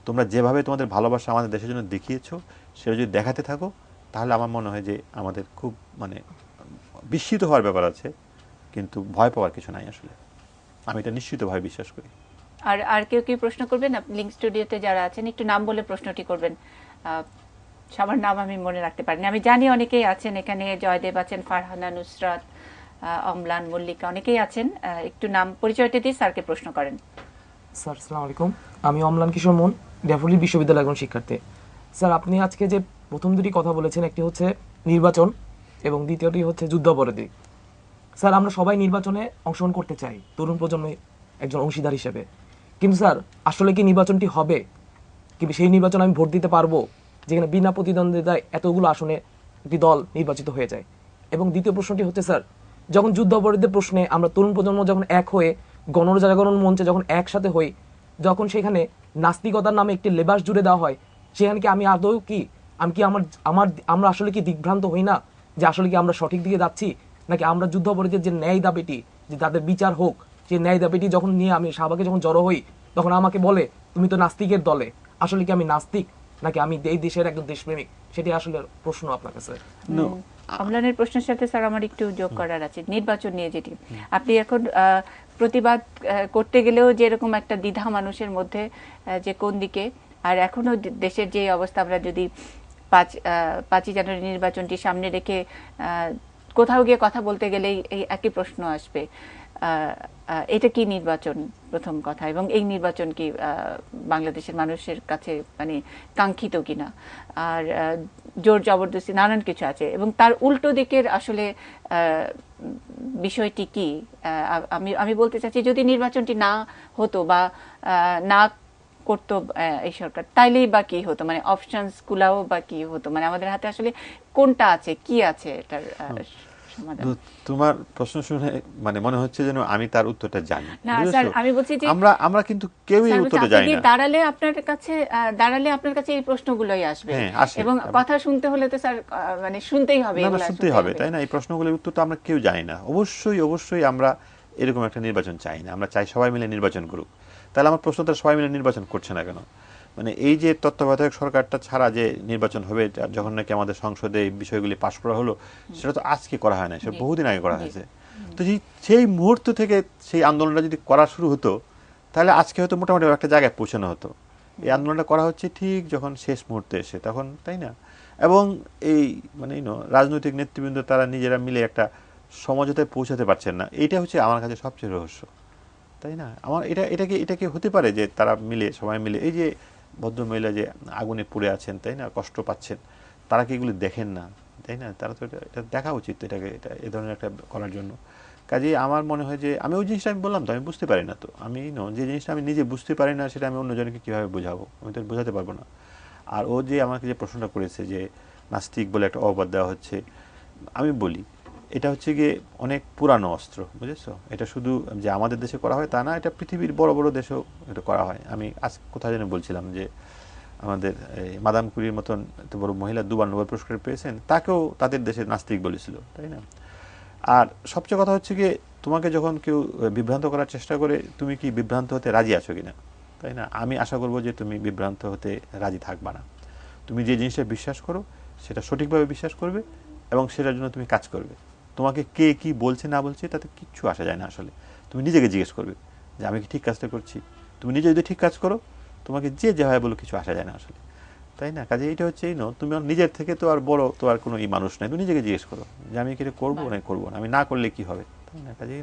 তোমরা যেভাবে তোমাদের ভালোবাসা আমাদের দেশের জন্য দেখিয়েছো, সেটা যদি দেখাতে থাকো, তাহলে আমার মনে হয় যে আমাদের খুব বিস্মিত হওয়ার ব্যাপার আছে, কিন্তু ভয় পাওয়ার কিছু নাই আসলে। আমি এটা নিশ্চিতভাবে বিশ্বাস করি। আর কেউ কি প্রশ্ন করবেন? লিংক স্টুডিওতে যারা আছেন একটু নাম বলে প্রশ্নটি করবেন। সবার নাম আমি মনে রাখতে পারিনি, আমি জানি অনেকেই আছেন এখানে, জয়দেব আছেন, ফারহানা, নুসরাত, অম্লান, মল্লিকা, অনেকেই আছেন। একটু নাম পরিচয়টা দিয়ে স্যারকে প্রশ্ন করেন। স্যার আসসালামু আলাইকুম, আমি অম্লান কিশোর মন, ড্যাফোডিল বিশ্ববিদ্যালয়ের একজন শিক্ষার্থী। স্যার আপনি আজকে যে প্রথম দুটি কথা বলেছেন, একটি হচ্ছে নির্বাচন এবং দ্বিতীয়টি হচ্ছে যুদ্ধাপরাধী। স্যার আমরা সবাই নির্বাচনে অংশগ্রহণ করতে চাই, তরুণ প্রজন্মের একজন অংশীদার হিসেবে, কিন্তু স্যার আসলে কি নির্বাচনটি হবে? কিন্তু সেই নির্বাচন আমি ভোট দিতে পারবো যেখানে বিনা প্রতিদ্বন্দ্বিতায় এতগুলো আসনে একটি দল নির্বাচিত হয়ে যায়? এবং দ্বিতীয় প্রশ্নটি হচ্ছে স্যার, যখন যুদ্ধাপরাধীদের প্রশ্নে আমরা তরুণ প্রজন্ম যখন এক হয়ে গণজাগরণ মঞ্চে যখন একসাথে হই, যখন সেখানে নাস্তিকতার নামে একটি লেবাস জুড়ে দেওয়া হয়, সেখানে কি আমি আদৌ কি আমরা আসলে কি দিগ্ভ্রান্ত হই না যে আসলে কি আমরা সঠিক দিকে যাচ্ছি, নাকি আমরা যুদ্ধাপরাধীদের যে ন্যায় দাবিটি, যে তাদের বিচার হোক, সেই ন্যায় দাবিটি যখন নিয়ে আমি শাহবাগে যখন জড়ো হই, তখন আমাকে বলে তুমি তো নাস্তিকের দলে। আসলে কি আমি নাস্তিক, নাকি আমি এই দেশের একজন দেশপ্রেমিক? সেটি আসলে প্রশ্ন আপনার কাছে। অম্লানের প্রশ্নের সাথে স্যার আমার একটু যোগ করার আছে, নির্বাচন নিয়ে যেটি আপনি এখন প্রতিবাদ করতে গেলেও যেরকম একটা দ্বিধা মানুষের মধ্যে, যে কোন দিকে, আর এখনো দেশের যে অবস্থা, আমরা যদি 5ই জানুয়ারি নির্বাচনটি সামনে রেখে কোথাও গিয়ে কথা বলতে গেলেই এই একই প্রশ্ন আসবে, এটা কি নির্বাচন, প্রথম কথা, এবং এই নির্বাচন কি বাংলাদেশের মানুষের কাছে কাঙ্ক্ষিত কিনা, আর জোর জবরদস্তি নানান কিছু আছে, এবং তার উল্টো দিকের আসলে বিষয়টি কি? আমি বলতে চাচ্ছি, যদি নির্বাচনটি না হতো বা না করতো এই সরকার, তাইলেই বা কি হতো, অপশনস গুলাও বা কি হতো, আমাদের হাতে আসলে কোনটা আছে, কি আছে এটার সমাধান? তোমার প্রশ্ন শুনে মনে হচ্ছে যেন আমি তার উত্তরটা জানি। না স্যার, আমি বলছি যে আমরা কিন্তু কেউই উত্তরটা জানি না। দাঁড়ালে আপনার কাছে এই প্রশ্নগুলোই আসবে, এবং কথা শুনতে হলে তো স্যার শুনতেই হবে, শুনতেই হবে, তাই না? এই প্রশ্নগুলোর উত্তর তো আমরা কেউ জানি না। অবশ্যই আমরা এরকম একটা নির্বাচন চাই না, আমরা চাই সবাই মিলে নির্বাচন করুক। তাহলে আমার প্রশ্নটা, সবাই মিলে নির্বাচন করছে না কেন? এই যে তত্ত্বাবধায়ক সরকারটা ছাড়া যে নির্বাচন হবে, যখন নাকি আমাদের সংসদে এই বিষয়গুলি পাশ করা হলো, সেটা তো আজকে করা হয় না, সেটা বহুদিন আগে করা হয়েছে। তো সেই মুহূর্ত থেকে সেই আন্দোলনটা যদি করা শুরু হতো, তাহলে আজকে হয়তো মোটামুটি একটা জায়গায় পৌঁছানো হতো। এই আন্দোলনটা করা হচ্ছে ঠিক যখন শেষ মুহূর্তে এসে, তখন, তাই না? এবং এই রাজনৈতিক নেতৃবৃন্দ তারা নিজেরা মিলে একটা সমঝোতায় পৌঁছাতে পারছেন না, এইটা হচ্ছে আমার কাছে সবচেয়ে রহস্য, তাই না? আমার এটা কি হতে পারে যে তারা সবাই মিলে, এই যে ভদ্রমহিলা যে আগুনে পুড়ে আছেন, তাই না, কষ্ট পাচ্ছেন, তারা কি এগুলি দেখেন না, তাই না? তারা তো এটা দেখা উচিত, এ ধরনের একটা করার জন্য। কাজেই আমার মনে হয় যে আমি ওই জিনিসটা আমি বললাম তো, আমি বুঝতে পারি না, তো আমি যে জিনিসটা আমি নিজে বুঝতে পারি না, সেটা আমি অন্যজনকে কীভাবে বোঝাবো? আমি তো বোঝাতে পারবো না। আর ও যে আমাকে যে প্রশ্নটা করেছে যে নাস্তিক বলে একটা অপবাদ দেওয়া হচ্ছে, আমি বলি এটা হচ্ছে গিয়ে অনেক পুরানো অস্ত্র, বুঝেছো? এটা শুধু যে আমাদের দেশে করা হয় তা না, এটা পৃথিবীর বড় বড় দেশেও এটা করা হয়। আমি আজ কোথায় যেন বলছিলাম যে আমাদের মাদাম কুরির মতন এত বড় মহিলা 2বার নোবেল পুরস্কার পেয়েছেন, তাকেও তাদের দেশে নাস্তিক বলেছিল, তাই না? আর সবচেয়ে কথা হচ্ছে গিয়ে তোমাকে যখন কেউ বিভ্রান্ত করার চেষ্টা করে, তুমি কি বিভ্রান্ত হতে রাজি আছো কিনা, তাই না? আমি আশা করবো যে তুমি বিভ্রান্ত হতে রাজি থাকবা না। তুমি যে জিনিসটা বিশ্বাস করো সেটা সঠিকভাবে বিশ্বাস করবে এবং সেটার জন্য তুমি কাজ করবে। তোমাকে কে কি বলছে না বলছে তাতে কিচ্ছু আসা যায় না। আসলে তুমি নিজেকে জিজ্ঞেস করবে যে আমি কি ঠিক কাজটা করছি। তুমি নিজে যদি ঠিক কাজ করো, তোমাকে যে যেভাবে বলো কিছু আসা যায় না আসলে, তাই না? কাজে এইটা হচ্ছে তুমি নিজের থেকে তো আর বড় তো আর কোনো মানুষ নাই। তুমি নিজেকে জিজ্ঞেস করো যে আমি কি এটা করবো না করবো না, আমি না করলে কি হবে, তাই না? কাজে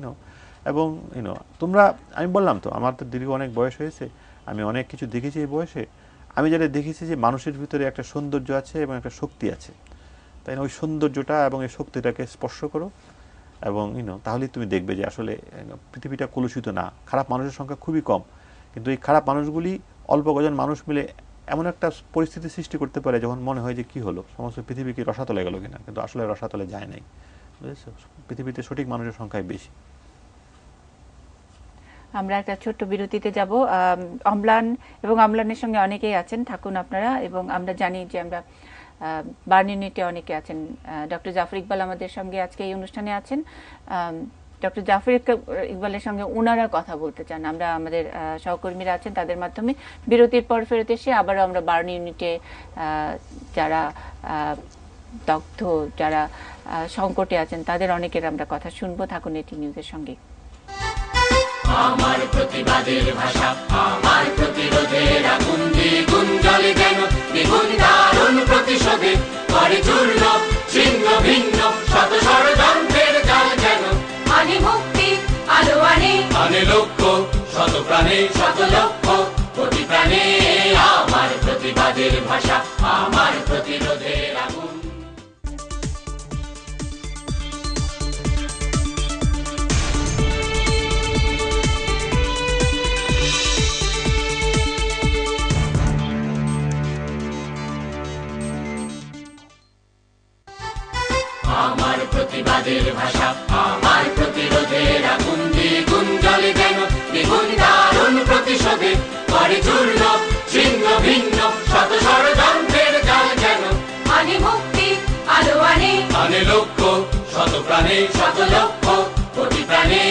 এবং তোমরা, আমি বললাম তো আমার তো দীর্ঘ অনেক বয়স হয়েছে, আমি অনেক কিছু দেখেছি এই বয়সে। আমি যেটা দেখেছি যে মানুষের ভিতরে একটা সৌন্দর্য আছে এবং একটা শক্তি আছে, তাই না? ওই সৌন্দর্যটা এবং এই শক্তিটাকে স্পর্শ করো এবং তাহলেই তুমি দেখবে যে আসলে পৃথিবীটা কলুষিত না। খারাপ মানুষের সংখ্যা খুবই কম, কিন্তু এই খারাপ মানুষগুলি অল্প কজন মানুষ মিলে এমন একটা পরিস্থিতি সৃষ্টি করতে পারে যখন মনে হয় যে কি হলো, সমস্ত পৃথিবী কি রসাতলে গেল কিনা, কিন্তু আসলে রসাতলে যায় নাই, বুঝেছো? পৃথিবীতে সঠিক মানুষের সংখ্যাই বেশি। আমরা একটা ছোট্ট বিরতিতে যাব। অম্লান এবং অম্লানের সঙ্গে অনেকেই আছেন, থাকুন আপনারা। এবং আমরা জানি যে আমরা বার্ন ইউনিটে অনেকে আছেন। ডক্টর জাফর ইকবাল আমাদের সঙ্গে আজকে এই অনুষ্ঠানে আছেন। ডক্টর জাফর ইকবালের সঙ্গে ওনারা কথা বলতে চান। আমরা আমাদের সহকর্মীরা আছেন, তাদের মাধ্যমে বিরতির পর ফেরত এসে আবারও আমরা বার্ন ইউনিটে যারা দগ্ধ, যারা সংকটে আছেন, তাদের অনেকের আমরা কথা শুনবো। থাকুন এটি নিউজের সঙ্গে। আমার প্রতিবাদের ভাষা, আমার প্রতিরোধের আগুন দ্বিগুণ জ্বলে যেন, দ্বিগুণ দারুণ প্রতিশোধে করে চূর্ণ ছিন্ন ভিন্ন শত ষড়যন্ত্রের জাল যেন। আনে মুক্তি আলো আনে, আনে লক্ষ্য শত প্রাণে শত লক্ষ্য কোটি প্রাণে। আমার প্রতিবাদের ভাষা, আমার প্রতিরোধের আগুন। আমার প্রতিবাদের ভাষা, আমার প্রতিরোধের আগুন দ্বিগুণ জ্বলে যেন, দ্বিগুণ দারুণ প্রতিশোধে করে চূর্ণ ছিন্ন ভিন্ন শত ষড়যন্ত্রের জাল যেন। আনে মুক্তি আলো আনে, আনে লক্ষ্য শত প্রাণে শত লক্ষ্য কোটি প্রাণে।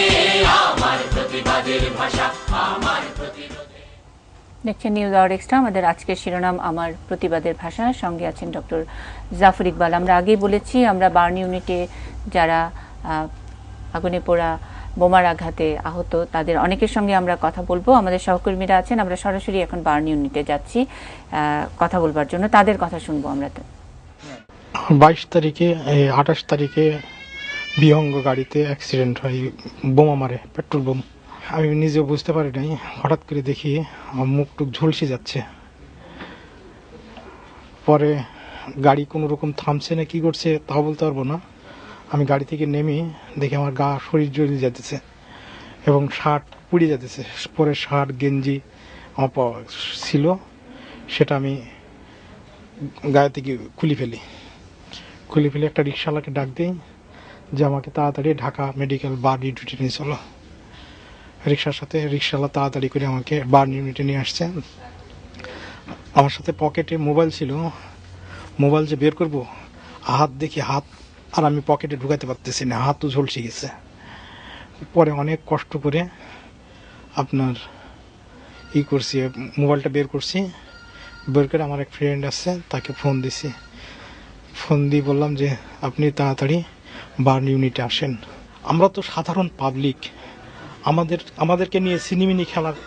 আমার প্রতিবাদের ভাষা, আমার প্রতিরোধে। দেখছেন নিউজ আওয়ার এক্সট্রা। আমাদের আজকের শিরোনাম আমার প্রতিবাদের ভাষা। সঙ্গে আছেন ডক্টর জাফর ইকবাল। আমরা আগেই বলেছি আমরা বার্ন ইউনিটে যারা আগুনে পোড়া বোমার আঘাতে আহত, তাদের অনেকের সঙ্গে আমরা কথা বলবো। আমাদের সহকর্মীরা আছেন, আমরা সরাসরি এখন বার্ন ইউনিটে যাচ্ছি কথা বলবার জন্য। তাদের কথা শুনবো আমরা। তো 22 তারিখে 28 তারিখে বিহঙ্গ গাড়িতে অ্যাক্সিডেন্ট হয়, বোমা মারে, পেট্রোল বোম। আমি নিজেও বুঝতে পারি নাই, হঠাৎ করে দেখি আমার মুখ টুক ঝলসে যাচ্ছে। পরে গাড়ি কোনো রকম থামছে না কি করছে তাও বলতে পারবো না। আমি গাড়ি থেকে নেমে দেখি আমার গা শরীর জ্বলে যেতেছে এবং শার্ট পুড়ে যেতেছে। পরে শার্ট গেঞ্জি আমার ছিল, সেটা আমি গায়ে থেকে খুলে ফেলে একটা রিক্সাওয়ালাকে ডাক দিই যে আমাকে তাড়াতাড়ি ঢাকা মেডিকেল বার্ন ইউনিটে নিয়ে চলো। রিক্সার সাথে রিক্সাওয়ালা তাড়াতাড়ি করে আমাকে বার্ন ইউনিটে নিয়ে আসছে। আমার সাথে পকেটে মোবাইল ছিল, মোবাইল যে বের করবো হাত দেখি, হাত আর আমি পকেটে ঢুকাতে পারতেছি না, হাতও ঝলসে গেছে। পরে অনেক কষ্ট করে আপনার করছি, মোবাইলটা বের করছি। বের করে আমার এক ফ্রেন্ড আছে, তাকে ফোন দিছি। ফোন দিয়ে বললাম যে আপনি তাড়াতাড়ি বার্ন ইউনিটে আসেন। আমরা তো সাধারণ পাবলিক, আমাদেরকে নিয়ে সিনেমিনি খেলার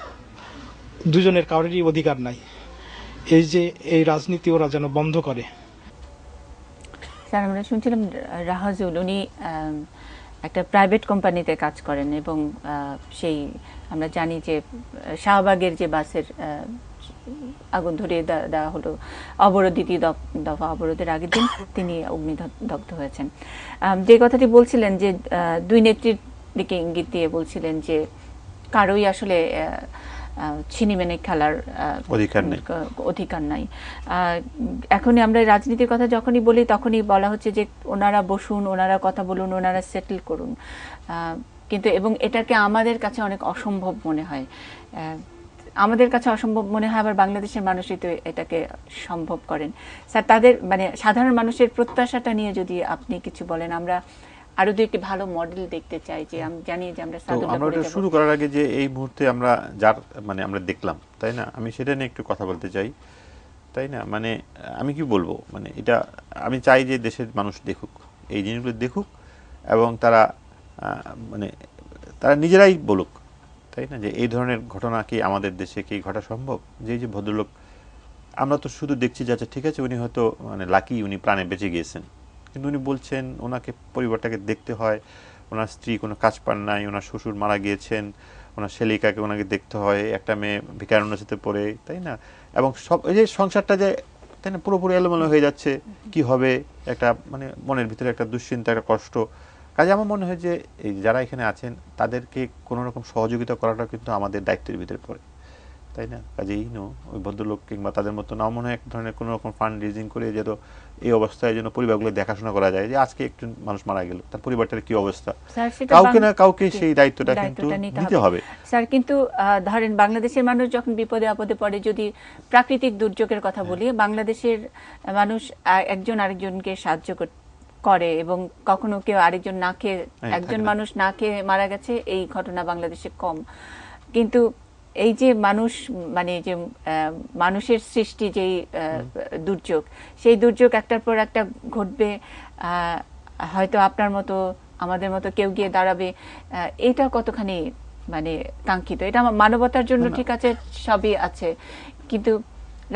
দুজনের কারোরই অধিকার নাই। এই যে এই রাজনীতি ওরা যেন বন্ধ করে। স্যার, আমরা শুনছিলাম রাহাজুল, উনি একটা প্রাইভেট কোম্পানিতে কাজ করেন এবং সেই আমরা জানি যে শাহবাগের যে বাসের আগুন ধরিয়ে দেওয়া হলো অবরোধ, দ্বিতীয় দফা অবরোধের আগের দিন তিনি অগ্নিদগ্ধ হয়েছেন। যে কথাটি বলছিলেন যে দুই নেত্রীর দিকে ইঙ্গিত দিয়ে বলছিলেন যে কারোই আসলে ছিনিমেনে খেলার অধিকার নাই। এখনই আমরা রাজনীতির কথা যখনই বলি তখনই বলা হচ্ছে যে ওনারা বসুন, ওনারা কথা বলুন, ওনারা সেটেল করুন, কিন্তু এবং এটাকে আমাদের কাছে অনেক অসম্ভব মনে হয়। আমাদের কাছে অসম্ভব মনে হয়, আবার বাংলাদেশের মানুষই তো এটাকে সম্ভব করেন। স্যার, তাদের মানে সাধারণ মানুষের প্রত্যাশাটা নিয়ে যদি আপনি কিছু বলেন। আমরা আরো দুইটি ভালো মডেল দেখতে চাই, যে আমি জানি যে আমরা শুরু করার আগে যে এই মুহূর্তে আমরা যার মানে আমরা দেখলাম, তাই না, আমি সেটা নিয়ে একটু কথা বলতে চাই, তাই না। মানে আমি কি বলবো, মানে এটা আমি চাই যে দেশের মানুষ দেখুক, এই জিনিসগুলো দেখুক, এবং তারা মানে তারা নিজেরাই বলুক, তাই না, যে এই ধরনের ঘটনা কি আমাদের দেশে কি ঘটা সম্ভব। যে ভদ্রলোক, আমরা তো শুধু দেখছি যে আচ্ছা ঠিক আছে উনি হয়তো মানে লাকি, উনি প্রাণে বেঁচে গিয়েছেন, কিন্তু উনি বলছেন ওনাকে পরিবারটাকে দেখতে হয়, ওনার স্ত্রী কোনো কাজ পান নাই, ওনার শ্বশুর মারা গিয়েছেন, ওনার শেলিকাকে ওনাকে দেখতে হয়, একটা মেয়ে ভিকারুন্নসিতে পড়ে, তাই না, এবং সব এই যে সংসারটা যে, তাই না, পুরোপুরি এলোমেলো হয়ে যাচ্ছে, কি হবে, একটা মানে মনের ভিতরে একটা দুশ্চিন্তা, একটা কষ্ট। কাজে আমার মনে হয় যে এই যারা এখানে আছেন তাদেরকে কোনো রকম সহযোগিতা করাটা কিন্তু আমাদের দায়িত্বের ভিতরে পড়ে, তাই না। কাজেই ওই ভদ্রলোক কিংবা তাদের মতো নাও মনে হয় এক ধরনের কোনো রকম ফান্ড রেজিং করে যেন এই অবস্থায় যেন পরিবারগুলো দেখাশোনা করা যায়, যে আজকে একজন মানুষ মারা গেল, তার পরিবারটার কি অবস্থা, কাউকে না কাউকে সেই দায়িত্বটা কিন্তু নিতে হবে। স্যার, কিন্তু ধরেন বাংলাদেশের মানুষ যখন বিপদে আপদে পড়ে, যদি প্রাকৃতিক দুর্যোগের কথা বলি, বাংলাদেশের মানুষ একজন আরেকজনকে সাহায্য করে, এবং কখনো কেউ আরেকজন না খেয়ে, একজন মানুষ না খেয়ে মারা গেছে এই ঘটনা বাংলাদেশে কম। কিন্তু এই যে মানুষ মানে যে মানুষের সৃষ্টি যেই দুর্যোগ, সেই দুর্যোগ একটার পর একটা ঘটবে, হয়তো আপনার মতো আমাদের মতো কেউ গিয়ে দাঁড়াবে, এটা কতখানি মানে কাঙ্ক্ষিত? এটা মানবতার জন্য ঠিক আছে, সবই আছে, কিন্তু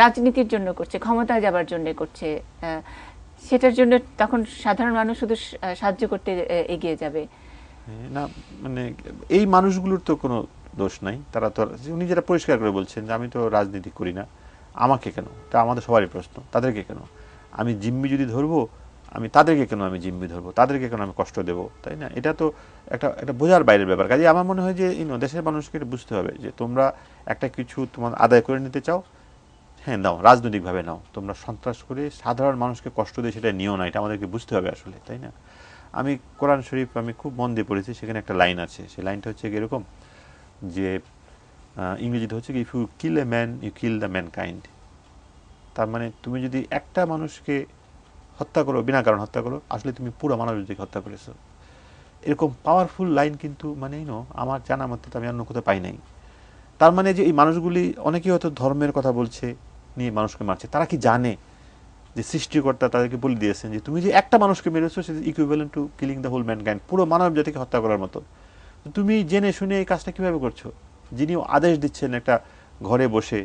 রাজনীতির জন্য করছে, ক্ষমতায় যাবার জন্য করছে, সেটার জন্য তখন সাধারণ মানুষ শুধু সাহায্য করতে এগিয়ে যাবে না। মানে এই মানুষগুলোর তো কোনো দোষ নাই, তারা তো নিজেরা পরিষ্কার করে বলছেন যে আমি তো রাজনীতি করি না, আমাকে কেন, তা আমাদের সবারই প্রশ্ন, তাদেরকে কেন আমি জিম্মি যদি ধরবো, আমি তাদেরকে কেন আমি জিম্মি ধরবো, তাদেরকে কেন আমি কষ্ট দেবো, তাই না। এটা তো একটা বোঝার বাইরের ব্যাপার। কাজে আমার মনে হয় যে দেশের মানুষকে বুঝতে হবে যে তোমরা একটা কিছু তোমার আদায় করে নিতে চাও, হ্যাঁ নাও, রাজনৈতিকভাবে নাও, তোমরা সন্ত্রাস করে সাধারণ মানুষকে কষ্ট দিয়ে সেটা নিও না, এটা আমাদেরকে বুঝতে হবে আসলে, তাই না। আমি কোরআন শরীফ আমি খুব মন দিয়ে পড়েছি, সেখানে একটা লাইন আছে, সেই লাইনটা হচ্ছে এরকম যে ইংরেজিতে হচ্ছে if you kill a man you kill the mankind. তার মানে তুমি যদি একটা মানুষকে হত্যা করো, বিনা কারণ হত্যা করো, আসলে তুমি পুরো মানবজাতিকে হত্যা করেছো। এরকম পাওয়ারফুল লাইন কিন্তু মানে আমার জানা মতে আমি অন্য কোথাও পাই নাই। তার মানে যে এই মানুষগুলি অনেকেই হয়তো ধর্মের কথা বলছে নিয়ে মানুষকে মারছে, তারা কি জানে যে সৃষ্টিকর্তা তাদেরকে বলে দিয়েছেন যে তুমি যে একটা মানুষকে মেরেছো সেটা equivalent to killing the whole mankind, পুরো মানব জাতিকে হত্যা করার মতো। তুমি জেনে শুনে এই কাজটা কিভাবে করছো? যিনি আদেশ দিচ্ছেন একটা ঘরে বসে,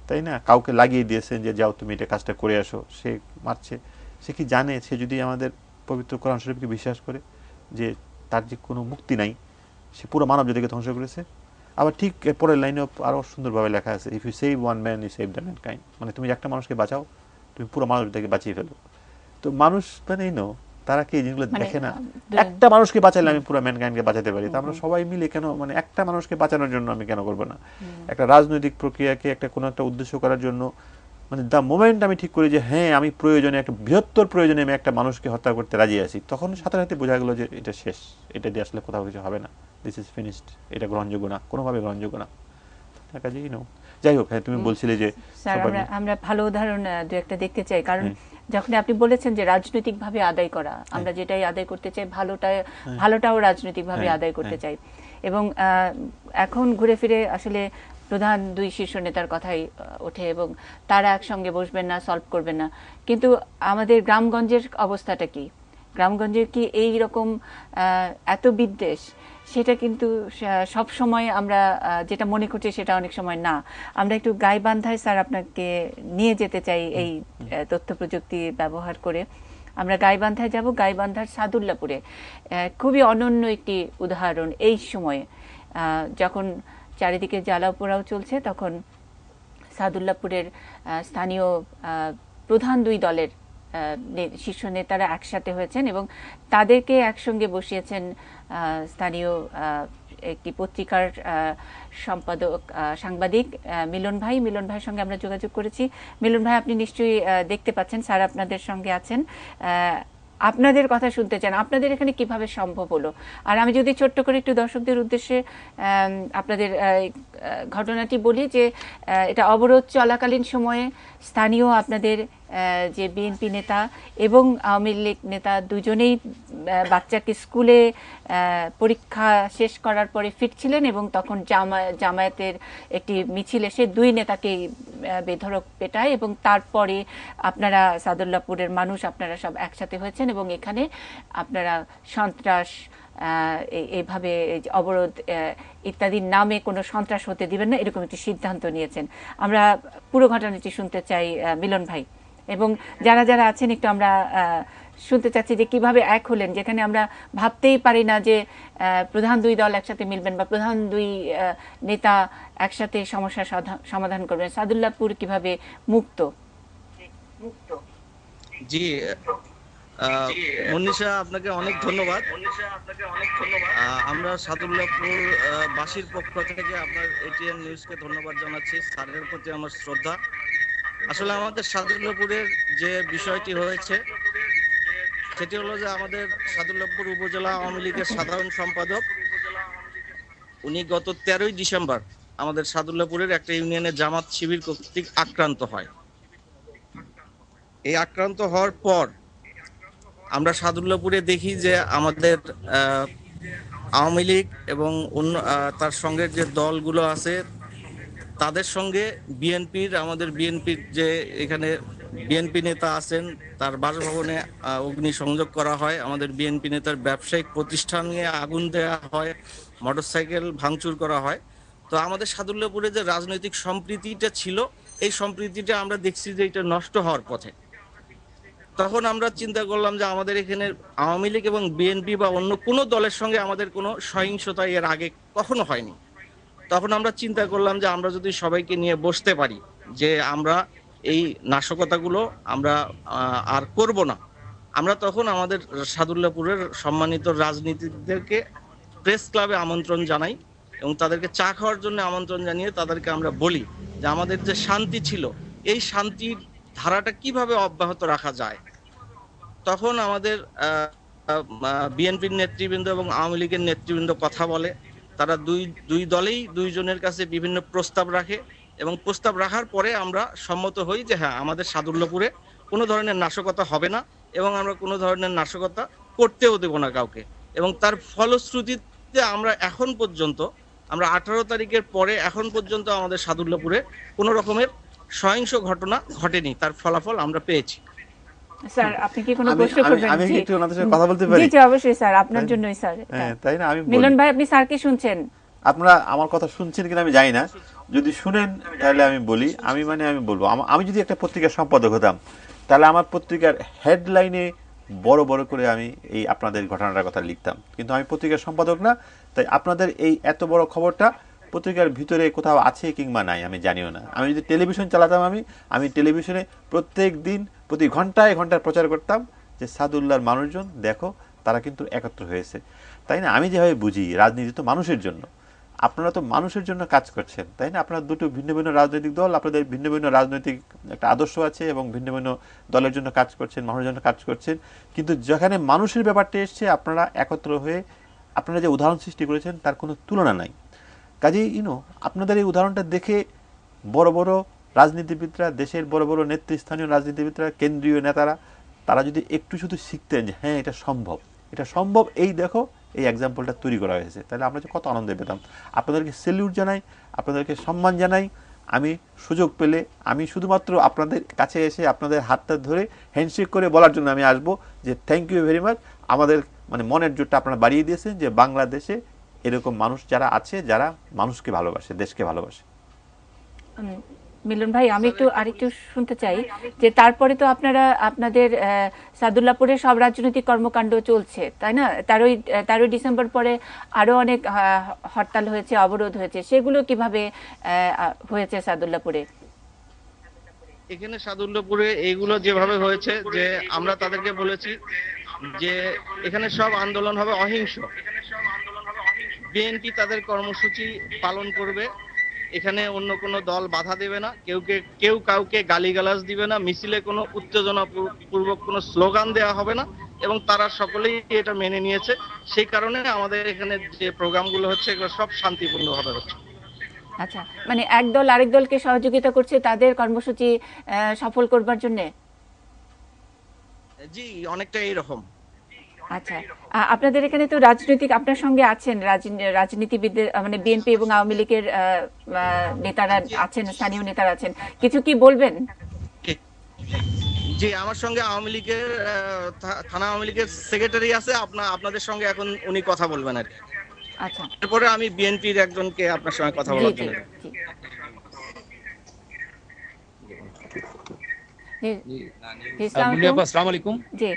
তাই না, কাউকে লাগিয়ে দিয়েছেন যে যাও তুমি এটা কাজটা করে আসো, সে মারছে, সে কি জানে? সে যদি আমাদের পবিত্র কোরআন শরীফকে বিশ্বাস করে যে তার যে কোনো মুক্তি নাই, সে পুরো মানব জাতিকে ধ্বংস করেছে। আবার ঠিক পরের লাইনে আরো সুন্দরভাবে লেখা আছে if you save one man you save the mankind, মানে তুমি একটা মানুষকে বাঁচাও, তুমি পুরো মানব জাতিকে বাঁচিয়ে ফেলো। তো মানুষ মানে তারা কি এই জিনিসগুলো দেখে না? একটা মানুষকে বাঁচাইলে আমি পুরো ম্যানকাইন্ডকে বাঁচাতে পারি, তো আমরা সবাই মিলে কেন মানে একটা মানুষকে বাঁচানোর জন্য আমি কেন করবো না? একটা রাজনৈতিক প্রক্রিয়াকে একটা কোনো একটা উদ্দেশ্য করার জন্য মানে দ্য মোমেন্ট আমি ঠিক করি যে হ্যাঁ আমি প্রয়োজনে একটা বৃহত্তর প্রয়োজনে আমি একটা মানুষকে হত্যা করতে রাজি আছি, তখন সাথে সাথে বোঝা গেল যে এটা শেষ, এটা দিয়ে আসলে কোথাও কিছু হবে না, দিস ইজ ফিনিশড, এটা গ্রহণযোগ্য না, কোনোভাবে গ্রহণযোগ্য না। কাজেই যাই হোক, হ্যাঁ তুমি বলছিলে যে স্যার আমরা ভালো উদাহরণ দু একটা দেখতে চাই, কারণ যখন আপনি বলেছেন যে রাজনৈতিকভাবে আদায় করা, আমরা যেটাই আদায় করতে চাই ভালোটাও রাজনৈতিকভাবে আদায় করতে চাই, এবং এখন ঘুরে ফিরে আসলে প্রধান দুই শীর্ষ নেতার কথাই ওঠে, এবং তারা একসঙ্গে বসবেন না, সলভ করবেন না। কিন্তু আমাদের গ্রামগঞ্জের অবস্থাটা কি? গ্রামগঞ্জের কি এই রকম এত বিদ্বেষ? সেটা কিন্তু সব সময় আমরা যেটা মনে করছি সেটা অনেক সময় না। আমরা একটু গাইবান্ধায় স্যার আপনাকে নিয়ে যেতে চাই এই তথ্য প্রযুক্তি ব্যবহার করে। আমরা গাইবান্ধায় যাব, গাইবান্ধার সাদুল্লাপুরে খুবই অনন্য একটি উদাহরণ। এই সময়ে যখন চারিদিকে জ্বালাও পোড়াও চলছে, তখন সাদুল্লাপুরের স্থানীয় প্রধান দুই দলের শীর্ষ নেতারা একসাথে হয়েছেন এবং তাদেরকে একসঙ্গে বসিয়েছেন স্থানীয় একটি পত্রিকার সম্পাদক সাংবাদিক মিলন ভাইয়ের সঙ্গে আমরা যোগাযোগ করেছি। মিলন ভাই, আপনি নিশ্চয়ই দেখতে পাচ্ছেন স্যার আপনাদের সঙ্গে আছেন, আপনাদের কথা শুনতে চান, আপনাদের এখানে কিভাবে সম্ভব হলো। আর আমি যদি ছোট্ট করে একটু দর্শকদের উদ্দেশ্যে আপনাদের ঘটনাটি বলি যে এটা অবরোধ চলাকালীন সময়ে স্থানীয় আপনাদের যে বিএনপি নেতা এবং আওয়ামী লীগ নেতা দুজনেই বাচ্চাকে স্কুলে পরীক্ষা শেষ করার পরে ফিরছিলেন এবং তখন জামায়াতের একটি মিছিল এসে দুই নেতাকে বেধড়ক পেটায় এবং তারপরে আপনারা সাদুল্লাপুরের মানুষ আপনারা সব একসাথে হয়েছেন এবং এখানে আপনারা সন্ত্রাস এইভাবে অবরোধ ইত্যাদির নামে কোনো সন্ত্রাস হতে দিবেন না এরকম একটি সিদ্ধান্ত নিয়েছেন। আমরা পুরো ঘটনাটি শুনতে চাই মিলন ভাই, এবং যারা যারা আছেন একটু আমরা শুনতে চাচ্ছি যে কিভাবে এক হলেন, যেখানে আমরা ভাবতেই পারি না যে প্রধান দুই দল একসাথে মিলবেন বা প্রধান দুই নেতা একসাথে সমস্যার সমাধান করবেন। সাদুল্লাপুর কিভাবে মুক্ত? জি মনীষা, আপনাকে অনেক ধন্যবাদ। আমরা সাদুল্লাপুর বাসীর পক্ষ থেকে আপনার এটিএন নিউজকে ধন্যবাদ জানাচ্ছি। স্যারের প্রতি আমার শ্রদ্ধা। আসলে আমাদের সাদুল্লাপুরের যে বিষয়টি হয়েছে সেটি হলো যে আমাদের সাদুল্লাপুর উপজেলা আওয়ামী লীগের সাধারণ সম্পাদক উনি গত 13ই ডিসেম্বর আমাদের সাদুল্লাপুরের একটা ইউনিয়নের জামাত শিবির কর্তৃক আক্রান্ত হয়। এই আক্রান্ত হওয়ার পর আমরা সাদুল্লাপুরে দেখি যে আমাদের আওয়ামী লীগ এবং অন্য তার সঙ্গে যে দলগুলো আছে তাদের সঙ্গে আমাদের বিএনপির যে এখানে বিএনপি নেতা আছেন তার বাসভবনে অগ্নিসংযোগ করা হয়। আমাদের বিএনপি নেতার ব্যবসায়িক প্রতিষ্ঠানে আগুন দেওয়া হয়, মোটরসাইকেল ভাঙচুর করা হয়। তো আমাদের সাদুল্লাপুরে যে রাজনৈতিক সম্প্রীতিটা ছিল এই সম্প্রীতিটা আমরা দেখছি যে এটা নষ্ট হওয়ার পথে। তখন আমরা চিন্তা করলাম যে আমাদের এখানে আওয়ামী লীগ এবং বিএনপি বা অন্য কোনো দলের সঙ্গে আমাদের কোনো সহিংসতা এর আগে কখনো হয়নি। তখন আমরা চিন্তা করলাম যে আমরা যদি সবাইকে নিয়ে বসতে পারি যে আমরা এই নাশকতাগুলো আমরা আর করব না। আমরা তখন আমাদের সাদুল্লাপুরের সম্মানিত রাজনীতিকদেরকে প্রেস ক্লাবে আমন্ত্রণ জানাই এবং তাদেরকে চা খাওয়ার জন্য আমন্ত্রণ জানিয়ে তাদেরকে আমরা বলি যে আমাদের যে শান্তি ছিল এই শান্তির ধারাটা কিভাবে অব্যাহত রাখা যায়। তখন আমাদের বিএনপির নেতৃবৃন্দ এবং আওয়ামী লীগের নেতৃবৃন্দ কথা বলে। তারা দুই দলেই দুইজনের কাছে বিভিন্ন প্রস্তাব রাখে এবং প্রস্তাব রাখার পরে আমরা সম্মত হই যে হ্যাঁ আমাদের সাদুল্লাপুরে কোনো ধরনের নাশকতা হবে না এবং আমরা কোনো ধরনের নাশকতা করতেও দেব না কাউকে। এবং তার ফলশ্রুতিতে আমরা এখন পর্যন্ত আমরা 18 তারিখের পরে এখন পর্যন্ত আমাদের সাদুল্লাপুরে কোনো রকমের সহিংস ঘটনা ঘটেনি, তার ফলাফল আমরা পেয়েছি। স্যার আপনি কি কোনো প্রশ্ন করবেন? আমি একটু ওনাদের সাথে কথা বলতে পারি? জি অবশ্যই স্যার, আপনার জন্যই স্যার। হ্যাঁ তাই না, আমি মিলন ভাই আপনি স্যারকে শুনছেন? আপনারা আমার কথা শুনছেন কিনা আমি জানি না, যদি শুনেন তাহলে আমি বলি। আমি বলবো আমি যদি একটা পত্রিকার সম্পাদক হতাম তাহলে আমার পত্রিকার হেডলাইনে বড় বড় করে আমি এই আপনাদের ঘটনাটার কথা লিখতাম, কিন্তু আমি পত্রিকার সম্পাদক না, তাই আপনাদের এই এত বড় খবরটা পত্রিকার ভিতরে কোথাও আছে কিংবা নাই আমি জানিও না। আমি যদি টেলিভিশন চালাতাম আমি টেলিভিশনে প্রত্যেক দিন প্রতি ঘন্টায় ঘন্টায় প্রচার করতাম যে সাদুল্লাহর মানুষজন দেখো তারা কিন্তু একত্র হয়েছে, তাই না? আমি যেভাবে বুঝি রাজনীতি তো মানুষের জন্য, আপনারা তো মানুষের জন্য কাজ করছেন, তাই না? আপনারা দুটো ভিন্ন ভিন্ন রাজনৈতিক দল, আপনাদের ভিন্ন ভিন্ন রাজনৈতিক একটা আদর্শ আছে এবং ভিন্ন ভিন্ন দলের জন্য কাজ করছেন, মানুষের জন্য কাজ করছেন, কিন্তু যেখানে মানুষের ব্যাপারটা এসছে আপনারা একত্র হয়ে আপনারা যে উদাহরণ সৃষ্টি করেছেন তার কোনো তুলনা নাই। কাজেই আপনাদের এই উদাহরণটা দেখে বড় বড় রাজনীতিবিদরা, দেশের বড় বড় নেতৃস্থানীয় রাজনীতিবিদরা, কেন্দ্রীয় নেতারা তারা যদি একটু শুধু শিখতেন যে হ্যাঁ এটা সম্ভব, এই দেখো এই এক্সাম্পলটা তৈরি করা হয়েছে, তাহলে আমরা যে কত আনন্দ পেতাম। আপনাদেরকে স্যালিউট জানাই, আপনাদেরকে সম্মান জানাই। আমি সুযোগ পেলে আমি শুধুমাত্র আপনাদের কাছে এসে আপনাদের হাতটা ধরে হ্যান্ডশেক করে বলার জন্য আমি আসবো যে থ্যাংক ইউ ভেরি মাচ। আমাদের মনের জোরটা আপনারা বাড়িয়ে দিয়েছেন যে বাংলাদেশে এরকম মানুষ যারা আছে যারা মানুষকে ভালোবাসে, দেশকে ভালোবাসে। মিলন ভাই আমি আরেকটু শুনতে চাই যে তারপরে তো আপনাদের সাদুল্লাপুরে সব রাজনৈতিক কর্মকাণ্ড চলছে, তাই না? 13 ডিসেম্বর পরে আরো অনেক হরতাল হয়েছে, অবরোধ হয়েছে, সেগুলো কিভাবে হয়েছে সাদুল্লাপুরে? এখানে সাদুল্লাপুরে এইগুলো যেভাবে হয়েছে যে আমরা তাদেরকে বলেছি যে এখানে সব আন্দোলন হবে অহিংস। বিএনপি তাদের কর্মসূচি পালন করবে, এখানে অন্য কোনো দল বাধা দেবে না, কেউ কাউকে গালিগালাজ দিবে না, মিছিলে কোনো উত্তেজনা পূর্বক কোনো স্লোগান দেওয়া হবে না, এবং তারা সকলেই এটা মেনে নিয়েছে। সেই কারণে আমাদের এখানে যে প্রোগ্রামগুলো হচ্ছে এগুলো সব শান্তিপূর্ণভাবে হচ্ছে। আচ্ছা, মানে এক দল আরেক দলকে সহযোগিতা করছে তাদের কর্মসূচি সফল করবার জন্য? জি, অনেকটা এইরকম। আচ্ছা, আপনাদের এখানে তো রাজনৈতিক, আপনার সঙ্গে আছেন রাজনীতিবিদদের, মানে বিএনপি এবং আওয়ামী লীগের নেতারা আছেন, স্থানীয় নেতারা আছেন, কিছু কি বলবেন? জি, আমার সঙ্গে আওয়ামী লীগের থানা আওয়ামী লীগের সেক্রেটারি আছে, আপনাদের সঙ্গে এখন উনি কথা বলবেন আর কি। আচ্ছা, তারপরে আমি বিএনপির একজনকে আপনার সঙ্গে কথা বলার জন্য। আসসালামু আলাইকুম। জি,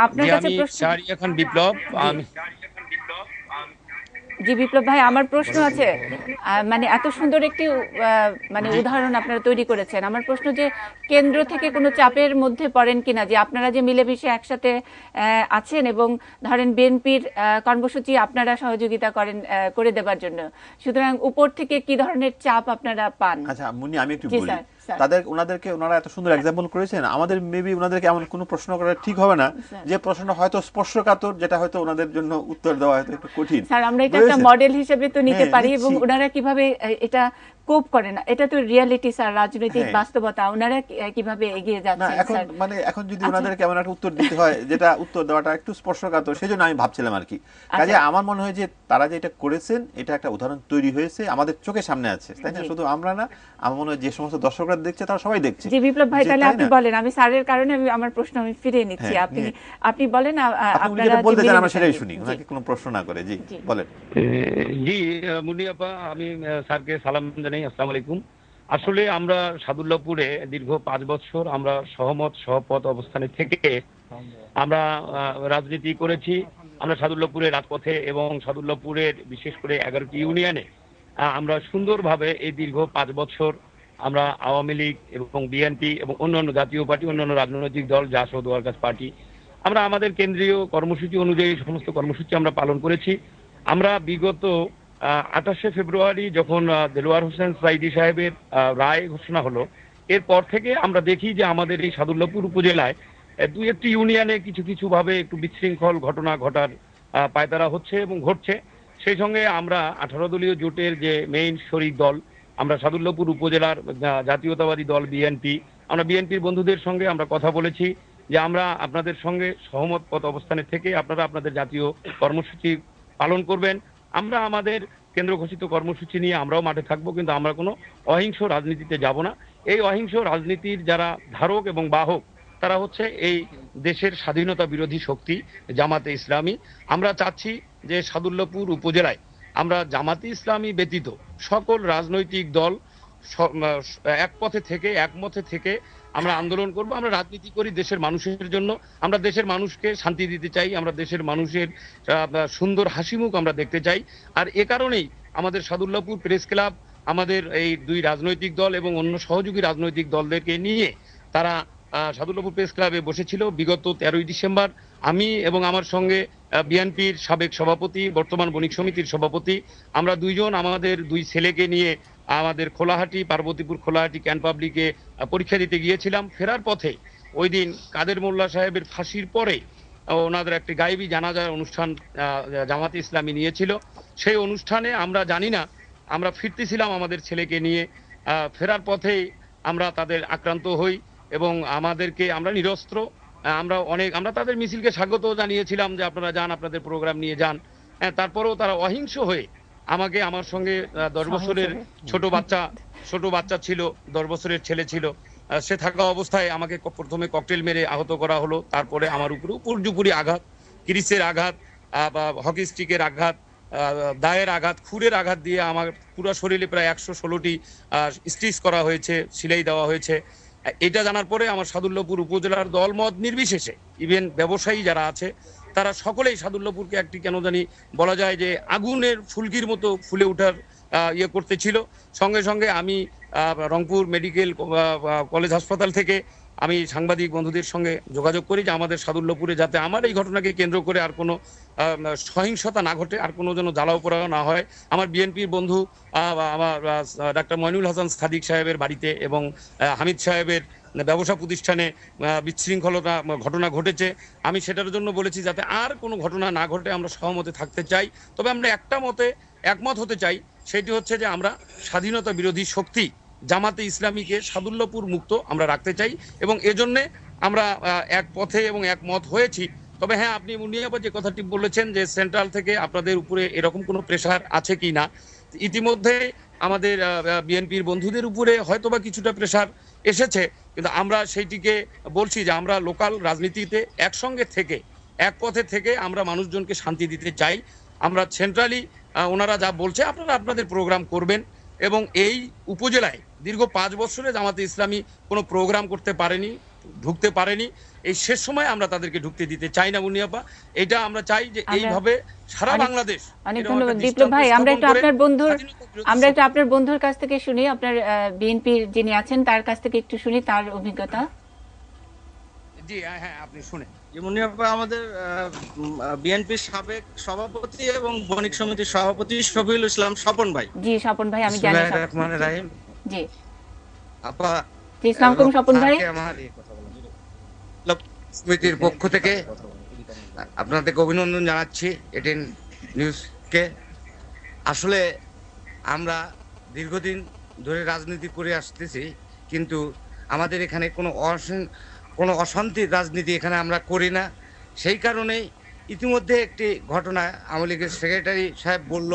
আপনার কাছে প্রশ্ন। এখন বিপ্লব, জি বিপ্লব ভাই, আমার প্রশ্ন আছে। মানে এত সুন্দর একটি মানে উদাহরণ আপনারা তৈরি করেছেন, আমার প্রশ্ন যে কেন্দ্র থেকে কোনো চাপের মধ্যে পড়েন কিনা, যে আপনারা যে মিলেমিশে একসাথে আছেন এবং ধরেন বিএনপির কর্মসূচি আপনারা সহযোগিতা করে দেবার জন্য, সুতরাং উপর থেকে কি ধরনের চাপ আপনারা পান? আচ্ছা মুন্নি, আমি একটু বলি, ওনারা এত সুন্দর এক্সাম্পল করেছেন, আমাদের মেবি ওনাদেরকে এমন কোনো প্রশ্ন করা ঠিক হবে না যে প্রশ্নটা হয়তো স্পর্শকাতর, যেটা হয়তো ওনাদের জন্য উত্তর দেওয়া হয়তো একটু কঠিন। স্যার, আমরা এটা একটা মডেল হিসেবে তো নিতে পারি, এবং ওনারা কিভাবে এটা কোপ করে না, এটা তো রিয়ালিটি স্যার, রাজনৈতিক বাস্তবতা, ওনারা কিভাবে এগিয়ে যাচ্ছে এখন, মানে এখন যদি ওনাদেরকে এমন একটা উত্তর দিতে হয় যেটা উত্তর দেওয়াটা একটু স্পর্শকাতর, সেজন্য আমি ভাবছিলাম আর কি। কাজে আমার মনে হয় যে তারা যে এটা করেছেন, এটা একটা উদাহরণ তৈরি হয়েছে, আমাদের চোখের সামনে আছে, তাই না? শুধু আমরা না, আমার মনে হয় যে সমস্ত দর্শকরা দেখছে তারা সবাই দেখছে। জি বিপ্লব ভাই, তাহলে আপনি বলেন, আমি স্যারের কারণে আমার প্রশ্ন আমি ফিরিয়ে নিচ্ছি, আপনি বলেন, আপনারা বলতে চান আমরা সেটাই শুনি, ওনাকে কোনো প্রশ্ন না করে। জি বলেন। জি মুন্নি আপা, আমি স্যারকে সালাম জানাই। আসসালামু আলাইকুম। আসলে আমরা সাদুল্লাহপুরে দীর্ঘ 5 বছর আমরা সহপথ অবস্থানে থেকে আমরা রাজনীতি করেছি। আমরা সাদুল্লাহপুরের রাজপথে এবং সাদুল্লাহপুরের বিশেষ করে 11টি ইউনিয়নে আমরা সুন্দরভাবে এই দীর্ঘ 5 বছর আমরা আওয়ামী লীগ এবং বিএনপি এবং অন্যান্য জাতীয় পার্টি, অন্যান্য রাজনৈতিক দল, জাসদ, ওয়ার্কার্স পার্টি, আমরা আমাদের কেন্দ্রীয় কর্মসূচি অনুযায়ী সমস্ত কর্মসূচি আমরা পালন করেছি। আমরা বিগত 28শে ফেব্রুয়ারি যখন দেলোয়ার হোসেন সাইদি সাহেবের রায় ঘোষণা হলো, এরপর থেকে আমরা দেখি যে আমাদের এই সাদুল্লাহপুর উপজেলায় 2-1টি ইউনিয়নে কিছু ভাবে একটু বিশৃঙ্খল ঘটনা ঘটার পায়তারা হচ্ছে এবং ঘটছে। সেই সঙ্গে আমরা 18 দলীয় জোটের যে মেইন শরিক দল, আমরা সাদুল্লাহপুর উপজেলার জাতীয়তাবাদী দল বিএনপি, আমরা বিএনপির বন্ধুদের সঙ্গে আমরা কথা বলেছি যে আমরা আপনাদের সঙ্গে সহমত অবস্থানে থেকে আপনারা আপনাদের জাতীয় কর্মসূচি পালন করবেন। আমরা আমাদের কেন্দ্র ঘোষিত কর্মসূচি নিয়ে আমরাও মাঠে থাকবো, কিন্তু আমরা কোনো অহিংস রাজনীতিতে যাব না। এই অহিংস রাজনীতির যারা ধারক এবং বাহক, তারা হচ্ছে এই দেশের স্বাধীনতা বিরোধী শক্তি জামাতে ইসলামী। আমরা চাচ্ছি যে সাদুল্লাহপুর উপজেলায় আমরা জামাতে ইসলামী ব্যতীত সকল রাজনৈতিক দল একমতে থেকে আমরা আন্দোলন করব। আমরা রাজনীতি করি দেশের মানুষের জন্য, আমরা দেশের মানুষকে শান্তি দিতে চাই, আমরা দেশের মানুষের সুন্দর হাসিমুখ আমরা দেখতে চাই। আর এ কারণেই আমাদের সাদুল্লাহপুর প্রেস ক্লাব আমাদের এই 2 রাজনৈতিক দল এবং অন্য সহযোগী রাজনৈতিক দলদেরকে নিয়ে তারা সাদুল্লাহপুর প্রেস ক্লাবে বসেছিল। বিগত 13ই ডিসেম্বর আমি এবং আমার সঙ্গে বিএনপির সাবেক সভাপতি, বর্তমান বণিক সমিতির সভাপতি, আমরা 2 জন আমাদের 2 ছেলেকে নিয়ে আমাদের পার্বতীপুর খোলাহাটি ক্যান্ট পাবলিকে পরীক্ষা দিতে গিয়েছিলাম। ফেরার পথে ওই দিন কাদের মোল্লা সাহেবের ফাঁসির পরে ওনাদের একটি গায়েবী জানাজার অনুষ্ঠান জামাতে ইসলামী নিয়েছিল। সেই অনুষ্ঠানে আমরা জানি না, আমরা ফিরতেছিলাম আমাদের ছেলেকে নিয়ে, ফেরার পথেই আমরা তাদের আক্রান্ত হই এবং আমাদেরকে, আমরা নিরস্ত্র, আমরা তাদের মিছিলকে স্বাগত জানিয়েছিলাম যে আপনারা যান, আপনাদের প্রোগ্রাম নিয়ে যান। তারপরেও তারা অহিংস হয়ে আমাকে, আমার সঙ্গে 10 বছরের ছোট বাচ্চা ছিল, 10 বছরের ছেলে ছিল, সে থাকা অবস্থায় আমাকে প্রথমে ককটেল মেরে আহত করা হলো। তারপরে আমার উপরে উপর্যুপুরি আঘাত, কিরিসের আঘাত, হকি স্টিকের আঘাত, দায়ের আঘাত, খুরের আঘাত দিয়ে আমার পুরো শরীরে প্রায় 116টি স্টিচ করা হয়েছে, সিলাই দেওয়া হয়েছে। এটা জানার পরে আমার সাদুল্লাহপুর উপজেলার দলমত নির্বিশেষে, ইভেন ব্যবসায়ী যারা আছে তারা সকলেই সাদুল্লাহপুরকে একটি কেন জানি বলা যায় যে আগুনের ফুলকির মতো ফুলে ওঠার করতেছিল। সঙ্গে সঙ্গে আমি রংপুর মেডিকেল কলেজ হাসপাতাল থেকে আমি সাংবাদিক বন্ধুদের সঙ্গে যোগাযোগ করি যে আমাদের সাদুল্লাপুরে যাতে আমার এই ঘটনাকে কেন্দ্র করে আর কোনো সহিংসতা না ঘটে, আর কোনো যেন জ্বালাও পোড়াও না হয়। আমার বিএনপির বন্ধু আমার ডাক্তার মইনুল হাসান সাদিক সাহেবের বাড়িতে এবং হামিদ সাহেবের ব্যবসা প্রতিষ্ঠানে বিশৃঙ্খলতা ঘটনা ঘটেছে। আমি সেটার জন্য বলেছি যাতে আর কোনো ঘটনা না ঘটে আমরা সহমতে থাকতে চাই। তবে আমরা একমত হতে চাই, সেটি হচ্ছে যে আমরা স্বাধীনতা বিরোধী শক্তি জামাতে ইসলামীকে সাদুল্লাপুর মুক্ত আমরা রাখতে চাই এবং এজন্যে আমরা এক পথে এবং একমত হয়েছি। তবে হ্যাঁ, আপনি মুন্নিয়াপা যে কথাটি বলেছেন যে সেন্ট্রাল থেকে আপনাদের উপরে এরকম কোনো প্রেশার আছে কি না, ইতিমধ্যে আমাদের বিএনপির বন্ধুদের উপরে হয়তোবা কিছুটা প্রেশার এসেছে, কিন্তু আমরা সেইটিকে বলছি যে আমরা লোকাল রাজনীতিতে একসঙ্গে থেকে এক পথে থেকে আমরা মানুষজনকে শান্তি দিতে চাই। আমরা সেন্ট্রালি ওনারা যা বলছে আপনারা আপনাদের প্রোগ্রাম করবেন এবং এই উপজেলায় দীর্ঘ 5 বছরে জামাতে ইসলামী কোনো প্রোগ্রাম করতে পারেনি, ঢুকতে পারেনি। এই শেষ সময় আমরা তাদেরকে ঢুকতে দিতে চাই না মুন্নিয়াপা। এটা আমরা চাই যে এইভাবে সারা বাংলাদেশ। অনেক ধন্যবাদ বিপ্লব ভাই। আমরা একটু আপনার বন্ধুর কাছ থেকে শুনি, আপনার বিএনপির যিনি আছেন তার কাছ থেকে একটু শুনি তার অভিজ্ঞতা। জি হ্যাঁ, আপনি শুনে। মুন্নিয়াপা আমাদের বিএনপির সাবেক সভাপতি এবং বণিক সমিতির সভাপতি শফিউল ইসলাম স্বপন ভাই। জি স্বপন ভাই, আমি জানি। বিসমিল্লাহির রহমানির রহিম। জি আপা, জি আসসালামু আলাইকুম স্বপন ভাই। সমিতির পক্ষ থেকে আপনাদেরকে অভিনন্দন জানাচ্ছি এটিএন নিউজকে। আসলে আমরা দীর্ঘদিন ধরে রাজনীতি করে আসতেছি, কিন্তু আমাদের এখানে কোনো অশান্তির রাজনীতি এখানে আমরা করি না। সেই কারণেই ইতিমধ্যে একটি ঘটনা আওয়ামী লীগের সেক্রেটারি সাহেব বলল,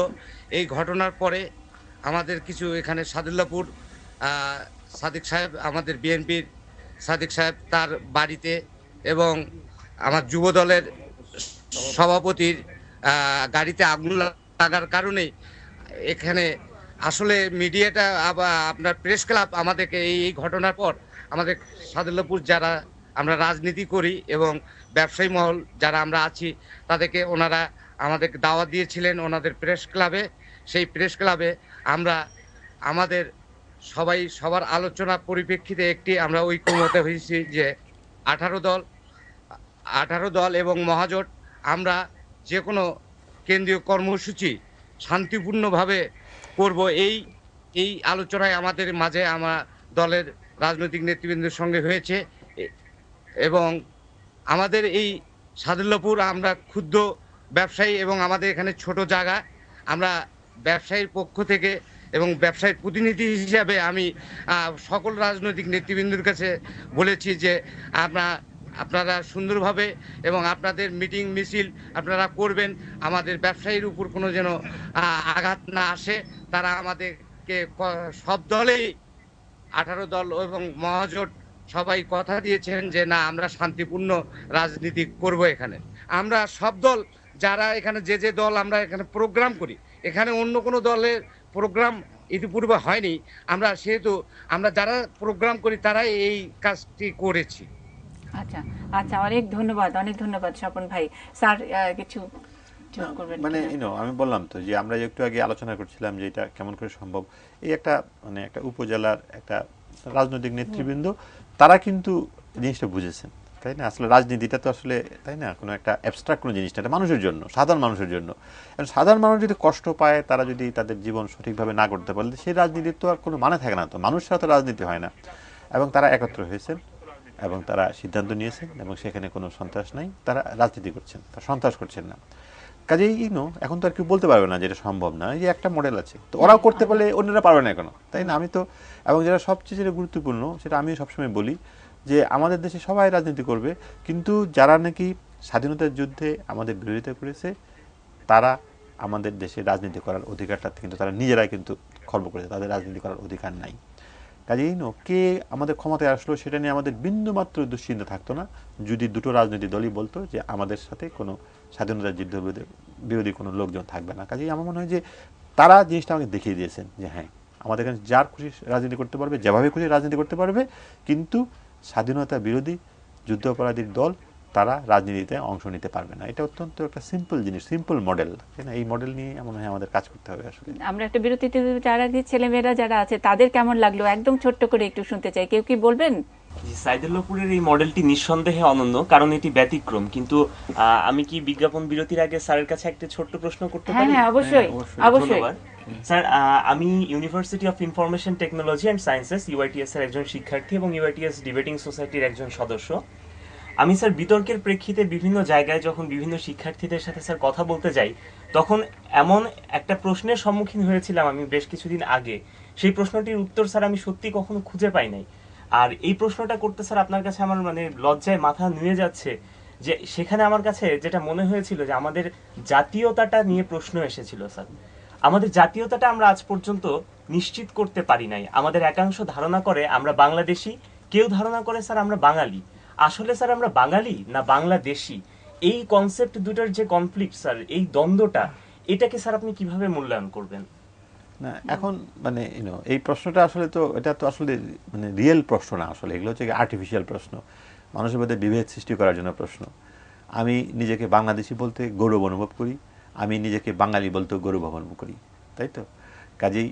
এই ঘটনার পরে আমাদের কিছু এখানে সাদুল্লাপুর সাদিক সাহেব, আমাদের বিএনপির সাদিক সাহেব তার বাড়িতে এবং আমার যুব দলের সভাপতির গাড়িতে আগুন লাগার কারণে এখানে আসলে মিডিয়াটা আপনার প্রেস ক্লাব আমাদেরকে এই ঘটনার পর আমাদের সাদুল্লাপুর যারা আমরা রাজনীতি করি এবং ব্যবসায়ী মহল যারা আমরা আছি তাদেরকে ওনারা আমাদেরকে দাওয়াত দিয়েছিলেন ওনাদের প্রেস ক্লাবে। সেই প্রেস ক্লাবে আমরা আমাদের সবার আলোচনার পরিপ্রেক্ষিতে আমরা ঐক্যমত হয়েছি যে 18 দল এবং মহাজোট আমরা যে কোনো কেন্দ্রীয় কর্মসূচি শান্তিপূর্ণভাবে করব। এই আলোচনায় আমাদের মাঝে আমার দলের রাজনৈতিক নেতৃবৃন্দের সঙ্গে হয়েছে এবং আমাদের এই সাদুল্লাপুর আমরা ক্ষুদ্র ব্যবসায়ী এবং আমাদের এখানে ছোট জায়গা, আমরা ব্যবসায়ীর পক্ষ থেকে এবং ব্যবসায়ীর প্রতিনিধি হিসাবে আমি সকল রাজনৈতিক নেতৃবৃন্দের কাছে বলেছি যে আপনারা সুন্দরভাবে এবং আপনাদের মিটিং মিছিল আপনারা করবেন, আমাদের ব্যবসায়ীর উপর কোনো যেন আঘাত না আসে। তারা আমাদেরকে সব দলেই 18 দল এবং মহাজোট সবাই কথা দিয়েছেন যে না, আমরা শান্তিপূর্ণ রাজনীতি করব। এখানে আমরা সব দল যারা এখানে যে দল আমরা এখানে প্রোগ্রাম করি, এখানে অন্য কোনো দলের প্রোগ্রাম ইতিপূর্বে হয়নি। সেহেতু আমরা যারা প্রোগ্রাম করি তারাই এই কাজটি করেছি। আচ্ছা আচ্ছা, অনেক ধন্যবাদ স্বপন ভাই। স্যার কিছু মানে আমি বললাম তো যে আমরা একটু আগে আলোচনা করছিলাম যে এটা কেমন করে সম্ভব। এই একটা উপজেলার একটা রাজনৈতিক নেতৃবৃন্দ তারা কিন্তু জিনিসটা বুঝেছেন, তাই না? আসলে রাজনীতিটা তো আসলে, তাই না, কোনো একটা অ্যাবস্ট্রাক্ট কোনো জিনিসটা, এটা মানুষের জন্য, সাধারণ মানুষের জন্য। সাধারণ মানুষ যদি কষ্ট পায়, তারা যদি তাদের জীবন সঠিকভাবে না করতে পারে, সেই রাজনীতির তো আর কোনো মানে থাকে না। তো মানুষ ছাড়া তো রাজনীতি হয় না। এবং তারা একত্র হয়েছেন এবং তারা সিদ্ধান্ত নিয়েছেন এবং সেখানে কোনো সন্ত্রাস নাই, তারা রাজনীতি করছেন, তারা সন্ত্রাস করছেন না। কাজেই এখন তো আর কেউ বলতে পারবে না যেটা সম্ভব না। এই যে একটা মডেল আছে, তো ওরাও করতে পারলে অন্যরা পারবে না কেন, তাই না? এবং যেটা সবচেয়ে যেটা গুরুত্বপূর্ণ, সেটা আমি সবসময় বলি যে আমাদের দেশে সবাই রাজনীতি করবে, কিন্তু যারা নাকি স্বাধীনতার যুদ্ধে আমাদের বিরোধিতা করেছে তারা আমাদের দেশে রাজনীতি করার অধিকারটা কিন্তু তারা নিজেরাই কিন্তু খর্ব করেছে, তাদের রাজনীতি করার অধিকার নাই। কাজেই কে আমাদের ক্ষমতায় আসলো সেটা নিয়ে আমাদের বিন্দুমাত্র দুশ্চিন্তা থাকতো না যদি দুটো রাজনৈতিক দলই বলতো যে আমাদের সাথে কোনো স্বাধীনতার যুদ্ধ বিরোধী কোনো লোকজন থাকবে না। কাজেই আমার মনে হয় যে তারা জিনিসটা আমাকে দেখিয়ে দিয়েছেন যে হ্যাঁ, আমাদের এখানে যার খুশি রাজনীতি করতে পারবে, যেভাবে খুশি রাজনীতি করতে পারবে, কিন্তু স্বাধীনতা বিরোধী যুদ্ধাপরাধীর দল তারা রাজনীতিতে অংশ নিতে পারবে না। এটা অত্যন্ত একটা সিম্পল জিনিস, সিম্পল মডেল, তাই না? এই মডেল নিয়ে মনে হয় আমাদের কাজ করতে হবে আসলে। আমরা একটা বিরতিতে যারা ছেলেমেয়েরা যারা আছে তাদের কেমন লাগলো একদম ছোট্ট করে একটু শুনতে চাই, কেউ কি বলবেন? জি, সাইদুল্লাহপুরের এই মডেলটি নিঃসন্দেহে অনন্য, কারণ এটি ব্যতিক্রম। কিন্তু আমি কি বিজ্ঞাপন বিরতির আগে স্যারের কাছে একটা ছোট্ট প্রশ্ন করতে পারি? হ্যাঁ, অবশ্যই অবশ্যই। স্যার, আমি university of information technology and sciences UITS এর একজন শিক্ষার্থী এবং ইউআইটিএস ডিবেটিং সোসাইটির একজন সদস্য। আমি স্যার বিতর্কের প্রেক্ষিতে বিভিন্ন জায়গায় যখন বিভিন্ন শিক্ষার্থীদের সাথে স্যার কথা বলতে যাই, তখন এমন একটা প্রশ্নের সম্মুখীন হয়েছিলাম আমি বেশ কিছুদিন আগে, সেই প্রশ্নটির উত্তর স্যার আমি সত্যি কখনো খুঁজে পাই নাই। আর এই প্রশ্নটা করতে স্যার আপনার কাছে আমার মানে লজ্জায় মাথা নুয়ে যাচ্ছে, যে সেখানে আমার কাছে যেটা মনে হয়েছিল যে আমাদের জাতীয়তাটা নিয়ে প্রশ্ন এসেছিল স্যার। আমাদের জাতীয়তাটা আমরা আজ পর্যন্ত নিশ্চিত করতে পারি নাই। আমাদের একাংশ ধারণা করে আমরা বাংলাদেশি, কেউ ধারণা করে স্যার আমরা বাঙালি। আসলে স্যার আমরা বাঙালি না বাংলাদেশি, এই কনসেপ্ট দুটার যে কনফ্লিক্ট স্যার, এই দ্বন্দ্বটা, এটাকে স্যার আপনি কিভাবে মূল্যায়ন করবেন? না, এখন মানে এই প্রশ্নটা আসলে তো এটা তো আসলে মানে রিয়েল প্রশ্ন না, আসলে এগুলো হচ্ছে আর্টিফিশিয়াল প্রশ্ন, মানুষের মধ্যে বিভেদ সৃষ্টি করার জন্য প্রশ্ন। আমি নিজেকে বাংলাদেশি বলতে গৌরব অনুভব করি, আমি নিজেকে বাঙালি বলতে গৌরব অনুভব করি, তাই তো? কাজেই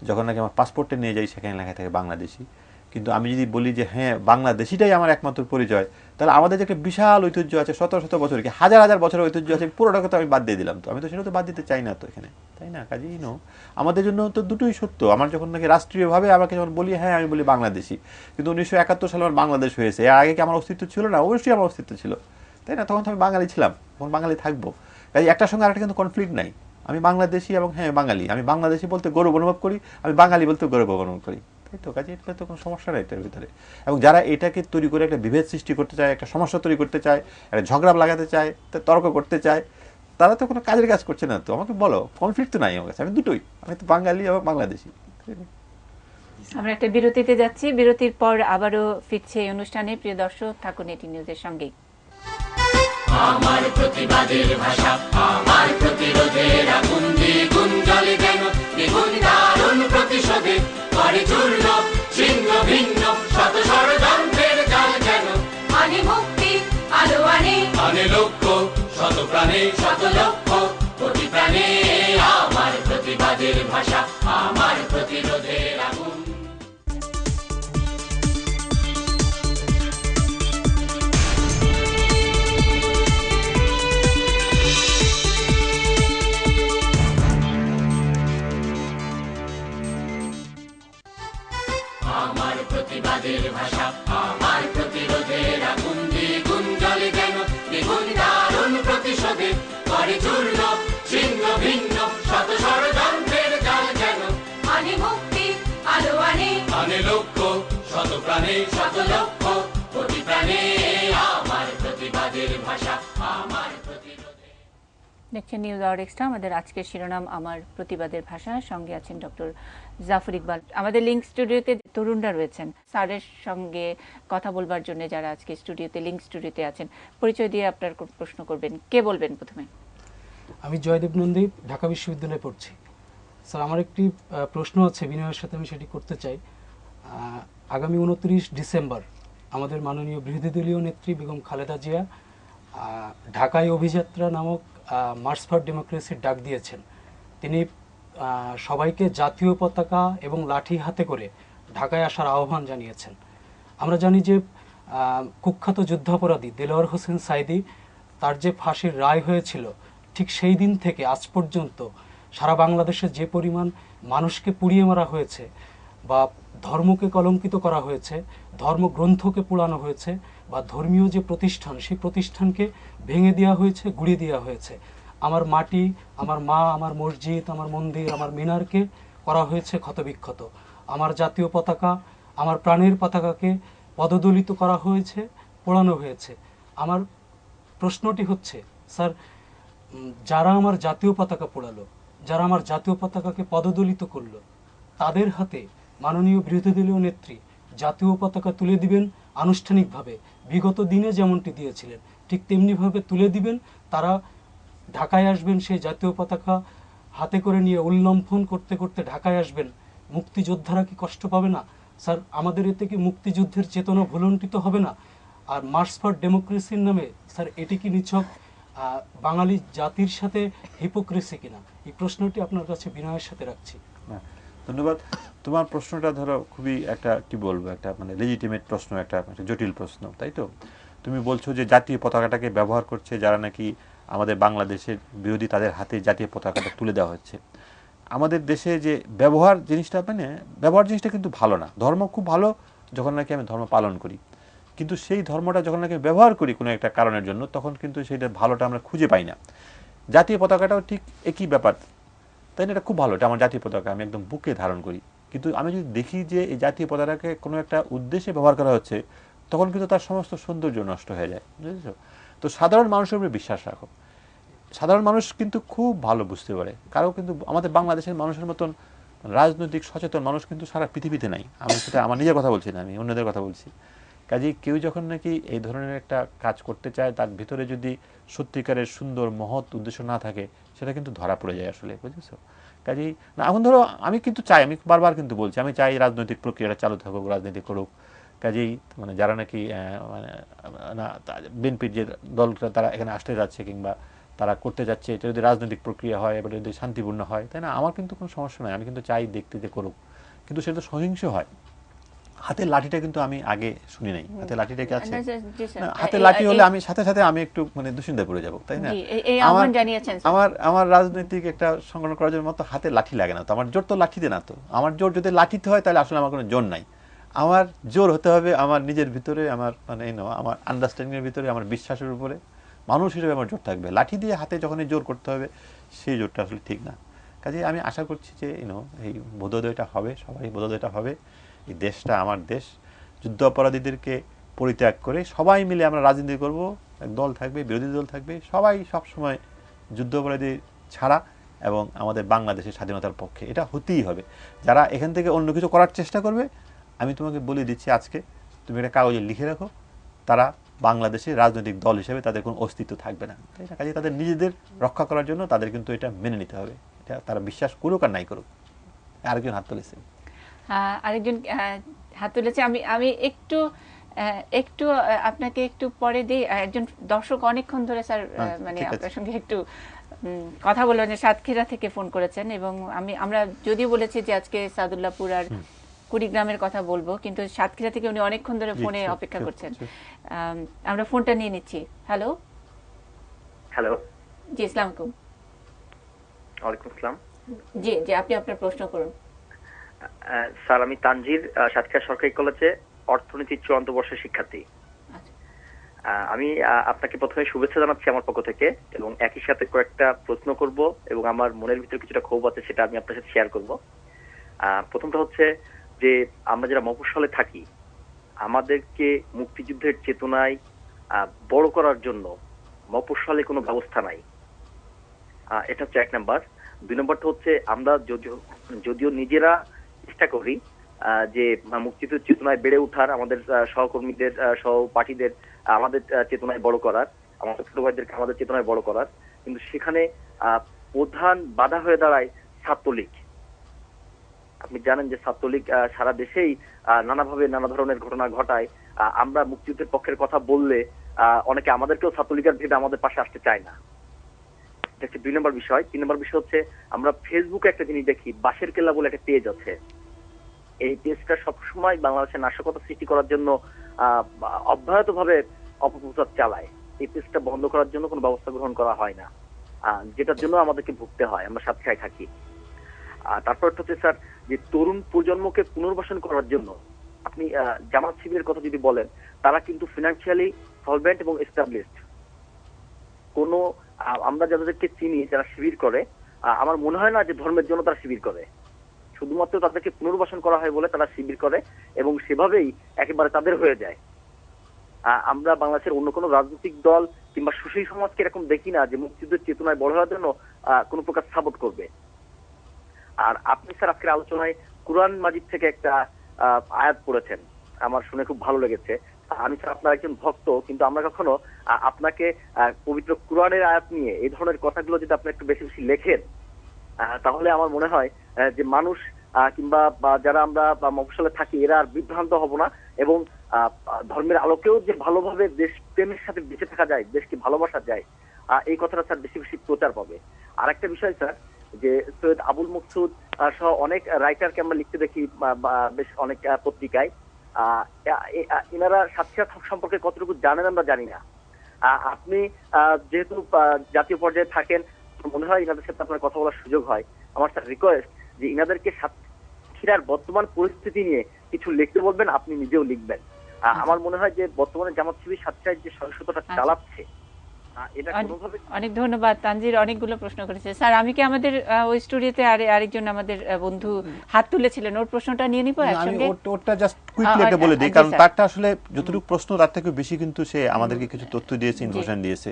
যখন নাকি আমার পাসপোর্টে নিয়ে যাই সেখানে লেখা থাকে বাংলাদেশি, কিন্তু আমি যদি বলি যে হ্যাঁ বাংলাদেশিটাই আমার একমাত্র পরিচয়, তাহলে আমাদের যে একটা বিশাল ঐতিহ্য আছে, শত শত বছর কি হাজার হাজার বছরের ঐতিহ্য আছে, পুরোটাকে তো আমি বাদ দিয়ে দিলাম, তো আমি তো সেটা তো বাদ দিতে চাই না তো এখানে, তাই না? কাজেই আমাদের জন্য তো দুটোই সত্য। আমার যখন নাকি রাষ্ট্রীয়ভাবে আমাকে যখন বলি হ্যাঁ আমি বলি বাংলাদেশি, কিন্তু 1971 সালে আমার বাংলাদেশ হয়েছে, এর আগে কি আমার অস্তিত্ব ছিল না? অবশ্যই আমার অস্তিত্ব ছিল, তাই না? তখন তো আমি বাঙালি ছিলাম, তখন বাঙালি থাকবো। কাজে একটার সঙ্গে আরেকটা কিন্তু কনফ্লিক্ট নাই। আমি বাংলাদেশি এবং হ্যাঁ বাঙালি, আমি বাংলাদেশি বলতে গৌরব অনুভব করি, আমি বাঙালি বলতে গৌরব অনুভব করি, তাই তো? কাজে এটা তো কোনো সমস্যা নেই এটার ভিতরে। এবং যারা এটাকে তৈরি করে একটা বিভেদ সৃষ্টি করতে চায়, একটা সমস্যা তৈরি করতে চায়, একটা ঝগড়া লাগাতে চায়, তর্ক করতে চায়, তারা তো কোনো কাজের কাজ করছে না। তো আমাকে বলো, কনফ্লিক্ট তো নাই আমার কাছে, আমি দুটোই, আমি তো বাঙালি এবং বাংলাদেশি। আমরা একটা বিরতিতে যাচ্ছি, বিরতির পর আবারও ফিরছে এই অনুষ্ঠানে। প্রিয় দর্শক, থাকুন এটি নিউজের সঙ্গেই। আমার প্রতিবাদের ভাষা, আমার প্রতিরোধের আগুন দ্বিগুণ জ্বলে যেন, দ্বিগুণ দারুণ প্রতিশোধে করে চূর্ণ ছিন্ন ভিন্ন শত ষড়যন্ত্রের জাল যেন। আনে মুক্তি আলো আনে, আনে লক্ষ্য শত প্রাণে শত লক্ষ কোটি প্রাণে। আমার প্রতিবাদের ভাষা, আমার প্রতিরোধের আগুন। আমার প্রতিবাদের ভাষা, আমার প্রতিরোধের আগুন দ্বিগুণ জ্বলে যেন, দ্বিগুণ দারুণ প্রতিশোধে করে চূর্ণ ছিন্ন ভিন্ন শত ষড়যন্ত্রের জাল যেন। আনে মুক্তি আলো আনে, আনে লক্ষ্য শত প্রাণে শত লক্ষ কোটি প্রাণে। আমার প্রতিবাদের ভাষা, আমার প্রতিরোধে। দেখছেন নিউজ আওয়ার এক্সট্রা। আমাদের আজকের শিরোনাম আমার প্রতিবাদের ভাষা। সঙ্গে আছেন ডক্টর জাফর ইকবাল। আমাদের লিঙ্ক স্টুডিওতে তরুণরা রয়েছেন, স্যারের সঙ্গে কথা বলবার জন্য যারা আজকে স্টুডিওতে লিঙ্ক স্টুডিওতে আছেন, পরিচয় দিয়ে আপনার প্রশ্ন করবেন। কে বলবেন প্রথমে? আমি জয়দেব নন্দী, ঢাকা বিশ্ববিদ্যালয়ে পড়ছি। স্যার, আমার একটি প্রশ্ন আছে, বিনয়ের সাথে আমি সেটি করতে চাই। আগামী 29 ডিসেম্বর আমাদের মাননীয় বিরোধী দলীয় নেত্রী বেগম খালেদা জিয়া ঢাকায় অভিযাত্রা নামক মার্চ ফর ডেমোক্রেসির ডাক দিয়েছেন। তিনি সবাইকে জাতীয় পতাকা এবং লাঠি হাতে করে ঢাকায় আসার আহ্বান জানিয়েছেন। আমরা জানি যে কুখ্যাত যুদ্ধাপরাধী দেলোয়ার হোসেন সাইদি, তার যে ফাঁসির রায় হয়েছিল, ঠিক সেই দিন থেকে আজ পর্যন্ত সারা বাংলাদেশে যে পরিমাণ মানুষকে পুড়িয়ে মারা হয়েছে বা ধর্মকে কলঙ্কিত করা হয়েছে, ধর্মগ্রন্থকে পোড়ানো হয়েছে, বা ধর্মীয় যে প্রতিষ্ঠান, সেই প্রতিষ্ঠানকে ভেঙে দেওয়া হয়েছে, গুঁড়িয়ে দেওয়া হয়েছে। আমার মাটি, আমার মা, আমার মসজিদ, আমার মন্দির, আমার মিনারকে করা হয়েছে ক্ষতবিক্ষত। আমার জাতীয় পতাকা, আমার প্রাণের পতাকাকে পদদলিত করা হয়েছে, পোড়ানো হয়েছে। আমার প্রশ্নটি হচ্ছে, স্যার, যারা আমার জাতীয় পতাকা পোড়ালো, যারা আমার জাতীয় পতাকাকে পদদলিত করলো, তাদের হাতে মাননীয় বিরোধী দলীয় নেত্রী জাতীয় পতাকা তুলে দিবেন আনুষ্ঠানিকভাবে, বিগত দিনে যেমনটি দিয়েছিলেন ঠিক তেমনিভাবে তুলে দিবেন। তারা ঢাকায় আসবেন, সেই জাতীয় পতাকা হাতে করে নিয়ে উল্লম্ফন করতে করতে ঢাকায় আসবেন। মুক্তিযোদ্ধারা কি কষ্ট পাবে না? স্যার, আমাদের এতে কি মুক্তিযুদ্ধের চেতনা ভুলণ্ঠিত হবে না? আর মার্চ ফর ডেমোক্রেসির নামে স্যার এটি কি নিছক বাঙালি জাতির সাথে হিপোক্রেসি কিনা, এই প্রশ্নটি আপনার কাছে বিনয়ের সাথে রাখছি। ধন্যবাদ। তোমার প্রশ্নটা ধরো খুবই একটা কি বলবো, একটা মানে লেজিটিমেট প্রশ্ন, একটা জটিল প্রশ্ন, তাই তো? তুমি বলছো যে জাতীয় পতাকাটাকে ব্যবহার করছে যারা নাকি আমাদের বাংলাদেশের বিরোধী, তাদের হাতে জাতীয় পতাকাটা তুলে দেওয়া হচ্ছে। আমাদের দেশে যে ব্যবহার জিনিসটা, মানে ব্যবহার জিনিসটা কিন্তু ভালো না। ধর্ম খুব ভালো যখন নাকি আমি ধর্ম পালন করি, কিন্তু সেই ধর্মটা যখন নাকি ব্যবহার করি কোনো একটা কারণের জন্য, তখন কিন্তু সেইটা ভালোটা আমরা খুঁজে পাই না। জাতীয় পতাকাটাও ঠিক একই ব্যাপার, তাই না? এটা খুব ভালো, এটা আমার জাতীয় পতাকা, আমি একদম বুকে ধারণ করি। কিন্তু আমি যদি দেখি যে এই জাতীয় পতাকাকে কোনো একটা উদ্দেশ্যে ব্যবহার করা হচ্ছে, তখন কিন্তু তার সমস্ত সৌন্দর্য নষ্ট হয়ে যায়, বুঝেছো? তো সাধারণ মানুষের উপরে বিশ্বাস রাখো। সাধারণ মানুষ কিন্তু খুব ভালো বুঝতে পারে। কারো কিন্তু আমাদের বাংলাদেশের মানুষের মতন রাজনৈতিক সচেতন মানুষ কিন্তু সারা পৃথিবীতে নাই। আমি সেটা আমার নিজের কথা বলছি না, আমি অন্যদের কথা বলছি। কাজেই কেউ যখন নাকি এই ধরনের একটা কাজ করতে চায়, তার ভিতরে যদি সত্যিকারের সুন্দর মহৎ উদ্দেশ্য না থাকে, সেটা কিন্তু ধরা পড়ে যায় আসলে, বুঝেছো? কাজেই না, এখন ধরো আমি কিন্তু চাই, আমি বারবার কিন্তু বলছি, আমি চাই রাজনৈতিক প্রক্রিয়াটা চালু থাকুক, রাজনীতি করুক। কাজেই মানে যারা নাকি মানে না বিএনপির যে দলটা তারা এখানে আসতে যাচ্ছে কিংবা তারা করতে যাচ্ছে, এটা যদি রাজনৈতিক প্রক্রিয়া হয়, এবার যদি শান্তিপূর্ণ হয়, তাই না, আমার কিন্তু কোনো সমস্যা নয়। আমি কিন্তু চাই দেখতে যে করুক, কিন্তু সেটা সহিংস হয়। হাতের লাঠিটা কিন্তু আমি আগে শুনি নাই। হাতের লাঠিটা কি আছে? হাতের লাঠি হলে আমি সাথে সাথে আমি একটু মানে দুশ্চিন্তায় পড়ে যাবো, তাই না? আমার রাজনৈতিক একটা সংগঠন করার জন্য মতো হাতে লাঠি লাগে না তো। আমার জোর তো লাঠিতে না তো। আমার জোর যদি লাঠিতে হয়, তাহলে আসলে আমার কোনো জোর নাই। আমার জোর হতে হবে আমার নিজের ভিতরে, আমার মানে আমার আন্ডারস্ট্যান্ডিং এর ভিতরে, আমার বিশ্বাসের উপরে। মানুষ হিসেবে আমার জোর থাকবে। লাঠি দিয়ে হাতে যখনই জোর করতে হবে, সেই জোরটা আসলে ঠিক না। কাজে আমি আশা করছি যে এই বোধোদয়টা হবে, সবাই বোধোদয়টা হবে। এই দেশটা আমার দেশ। যুদ্ধ অপরাধীদেরকে পরিত্যাগ করে সবাই মিলে আমরা রাজনীতি করব। এক দল থাকবে, বিরোধী দল থাকবে, সবাই সবসময় যুদ্ধ অপরাধী ছাড়া এবং আমাদের বাংলাদেশের স্বাধীনতার পক্ষে। এটা হতেই হবে। যারা এখান থেকে অন্য কিছু করার চেষ্টা করবে, আমি তোমাকে বলে দিচ্ছি আজকে, তুমি একটা কাগজে লিখে রাখো, তারা বাংলাদেশের রাজনৈতিক দল হিসেবে তাদের কোনো অস্তিত্ব থাকবে না, তাই না? কাজে তাদের নিজেদের রক্ষা করার জন্য তাদের কিন্তু এটা মেনে নিতে হবে। এটা তারা বিশ্বাস করুক আর নাই করুক। আরেকজন হাত তুলেছে, আরেকজন হাত তুলেছে। আমি একটু আপনাকে একটু পরে দিই। একজন দর্শক অনেকক্ষণ ধরে স্যার মানে আপনার সঙ্গে একটু কথা বলবেন, সাতক্ষীরা থেকে ফোন করেছেন, এবং আমরা যদিও বলেছি যে আজকে সাদুল্লাহপুর আর কুড়িগ্রামের কথা বলবো, কিন্তু সাতক্ষীরা থেকে উনি অনেকক্ষণ ধরে ফোনে অপেক্ষা করছেন। আমরা ফোনটা নিয়ে নিচ্ছি। হ্যালো হ্যালো, জি আসসালামু আলাইকুম। ওয়ালাইকুম আসসালাম। জি জি, আপনি আপনার প্রশ্ন করুন। স্যার, আমি তানজির, সাতক্ষীরা সরকারি কলেজে অর্থনীতির চূড়ান্ত বর্ষের শিক্ষার্থী। আমি আপনাকে প্রথমে শুভেচ্ছা জানাচ্ছি আমার পক্ষ থেকে, এবং একই সাথে কয়েকটা প্রশ্ন করব, এবং আমার মনের ভিতরে কিছুটা ক্ষোভ আছে, সেটা আমি আপনার সাথে শেয়ার করব। প্রথমটা হচ্ছে যে আমরা যারা মফস্বলে থাকি, আমাদেরকে মুক্তিযুদ্ধের চেতনায় বড় করার জন্য মফস্বলে কোনো ব্যবস্থা নাই। এটা হচ্ছে এক নাম্বার। দুই নম্বরটা হচ্ছে আমরা যদিও নিজেরা চেষ্টা করি যে মুক্তিযুদ্ধের চেতনায় বেড়ে ওঠার, আমাদের সহকর্মীদের সহপাঠীদের আমাদের চেতনায় বড় করার, আমাদের ছোট ভাইদেরকে আমাদের চেতনায় বড় করার, কিন্তু সেখানে প্রধান বাধা হয়ে দাঁড়ায় ছাত্রলীগ। আপনি জানেন যে ছাত্রলীগ সারা দেশেই নানাভাবে নানা ধরনের ঘটনা ঘটায়। আমরা মুক্তিযুদ্ধের পক্ষের কথা বললে অনেকে আমাদেরকেও ছাত্রলীগের ভেবে আমাদের পাশে আসতে চায় না। এটা হচ্ছে 2 নম্বর বিষয়। 3 নম্বর বিষয় হচ্ছে আমরা ফেসবুকে একটা জিনিস দেখি, বাঁশের কেল্লা বলে একটা পেজ আছে। এই পেজটা সবসময় বাংলাদেশের নাশকতা সৃষ্টি করার জন্য অব্যাহতভাবে অপপ্রচার চালায়। এই পেজটা বন্ধ করার জন্য কোনো ব্যবস্থা গ্রহণ করা হয় না, যেটার জন্য আমাদেরকে ভুগতে হয়। আমরা সাতক্ষীরায় থাকি। তারপর হচ্ছে স্যার, যে তরুণ প্রজন্মকে পুনর্বাসন করার জন্য আপনি জামাত শিবিরের কথা যদি বলেন, তারা কিন্তু ফিনান্সিয়ালি সলভেন্ট এবং এস্টাবলিশড। কোনো আমরা যাদেরকে চিনি যারা শিবির করে, আমার মনে হয় না যে ধর্মের জন্য তারা শিবির করে। শুধুমাত্র তাদেরকে পুনর্বাসন করা হয় বলে তারা শিবির করে, এবং সেভাবেই একেবারে তাদের হয়ে যায়। আমরা বাংলাদেশের অন্য কোনো রাজনৈতিক দল কিংবা সুশীল সমাজকে এরকম দেখি না যে মুক্তিযুদ্ধের চেতনায় বড় হওয়ার জন্য কোনো প্রকার সাপোর্ট করবে। আর আপনি স্যার আজকের আলোচনায় কুরআন মাজিদ থেকে একটা আয়াত পড়েছেন, আমার শুনে খুব ভালো লেগেছে। আমি স্যার আপনার একজন ভক্ত, কিন্তু আমরা কখনো আপনাকে পবিত্র কুরআনের আয়াত নিয়ে এই ধরনের কথাগুলো যদি আপনি একটু বেশি বেশি লেখেন, তাহলে আমার মনে হয় যে মানুষ কিংবা যারা আমরা মফস্বলে থাকি এরা আর বিভ্রান্ত হব না, এবং ধর্মের আলোকেও যে ভালোভাবে দেশ প্রেমের সাথে বেঁচে থাকা যায়, দেশকে ভালোবাসা যায়, এই কথাটা স্যার বেশি বেশি প্রচার পাবে। আর একটা বিষয় স্যার, যে সৈয়দ আবুল মকসুদ সহ অনেক রাইটারকে আমরা লিখতে দেখি বেশ অনেক পত্রিকায়, এনারা সাতক্ষীরা সম্পর্কে কতটুকু জানেন আমরা জানি না। আপনি যেহেতু জাতীয় পর্যায়ে থাকেন, মনে হয় ইনাদের সাথে আপনার কথা বলার সুযোগ হয়। আমার স্যার রিকোয়েস্ট যে ইনাদেরকে সাতক্ষীরার বর্তমান পরিস্থিতি নিয়ে কিছু লিখতে বলবেন, আপনি নিজেও লিখবেন। আমার মনে হয় যে বর্তমানে জামাত শিবির সাতক্ষীরায় যে সহিংসতাটা চালাচ্ছে, অনেক ধন্যবাদ। তানজির অনেকগুলো প্রশ্ন করেছে। স্যার আমি কি আমাদের ওই স্টুডিওতে আরেকজন আমাদের বন্ধু হাত তুলেছিলেন, ওর প্রশ্নটা নিয়ে নিব একসঙ্গে? ওটা জাস্ট কুইকলি একটা বলে দিই, কারণ তারটা আসলে যতটুকু প্রশ্ন তার থেকে বেশি কিন্তু সে আমাদেরকে কিছু তথ্য দিয়েছে, ইনফরমেশন দিয়েছে।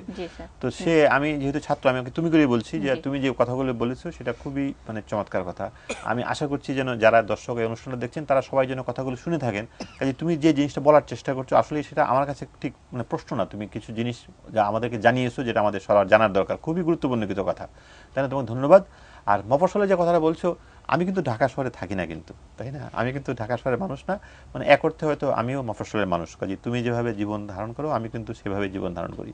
তো সে, আমি যেহেতু ছাত্র, আমি ওকে তুমি করেই বলছি যে তুমি যে কথাগুলো বলেছো সেটা খুবই মানে চমৎকার কথা। আমি আশা করছি যেন যারা দর্শক এই অনুষ্ঠানটা দেখছেন তারা সবাই যেন কথাগুলো শুনে থাকেন। কাজে তুমি যে জিনিসটা বলার চেষ্টা করছো আসলে সেটা আমার কাছে ঠিক মানে প্রশ্ন না, তুমি কিছু জিনিস যা আমাদেরকে জানিয়েছো যেটা আমাদের সবার জানার দরকার, খুবই গুরুত্বপূর্ণ কিছু কথা। তাই না, তোমাকে ধন্যবাদ। আর মফস্বলে যে কথাটা বলছো, আমি কিন্তু ঢাকা শহরে থাকি না কিন্তু, তাই না, আমি কিন্তু ঢাকা শহরের মানুষ না, মানে এক অর্থে হয়তো আমিও মফস্বলের মানুষ। কাজে তুমি যেভাবে জীবন ধারণ করো আমি কিন্তু সেভাবে জীবন ধারণ করি।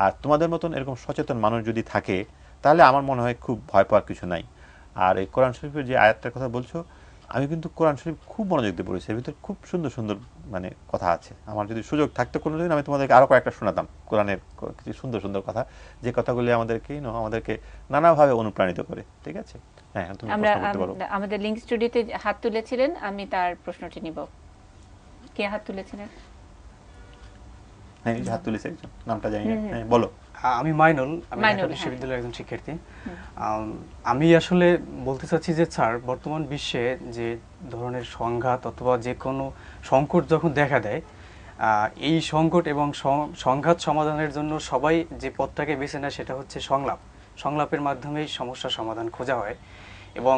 আর তোমাদের মতন এরকম সচেতন মানুষ যদি থাকে তাহলে আমার মনে হয় খুব ভয় পাওয়ার কিছু নাই। আর এই কোরআন শরীফের যে আয়াতটার কথা বলছো, আমি কিন্তু কোরআন শরীফ খুব মনোযোগ দিয়ে পড়েছি, এর ভিতরে খুব সুন্দর সুন্দর মানে কথা আছে। আমার যদি সুযোগ থাকতো কোনোদিন আমি তোমাদেরকে আরো কয়েকটা শোনাতাম কোরআনের কিছু সুন্দর সুন্দর কথা, যে কথাগুলি আমাদেরকে নানাভাবে অনুপ্রাণিত করে। ঠিক আছে, হ্যাঁ তুমি প্রশ্ন করতে পারো। আমাদের লিংক স্টুডিওতে হাত তুলেছিলেন, আমি তার প্রশ্নটি নিব। কে হাত তুলেছিলেন? হ্যাঁ, হাত তুলেছে একজন, নামটা জানি না। হ্যাঁ বলো। আমি মাইনুল, আমি ঢাকা বিশ্ববিদ্যালয়ের একজন শিক্ষার্থী। আমি আসলে বলতে চাচ্ছি যে স্যার, বর্তমান বিশ্বে যে ধরনের সংঘাত অথবা যে কোনো সংকট যখন দেখা দেয়, এই সংকট এবং সংঘাত সমাধানের জন্য সবাই যে পথটাকে বেছে নেয় সেটা হচ্ছে সংলাপের মাধ্যমেই সমস্যার সমাধান খোঁজা হয়। এবং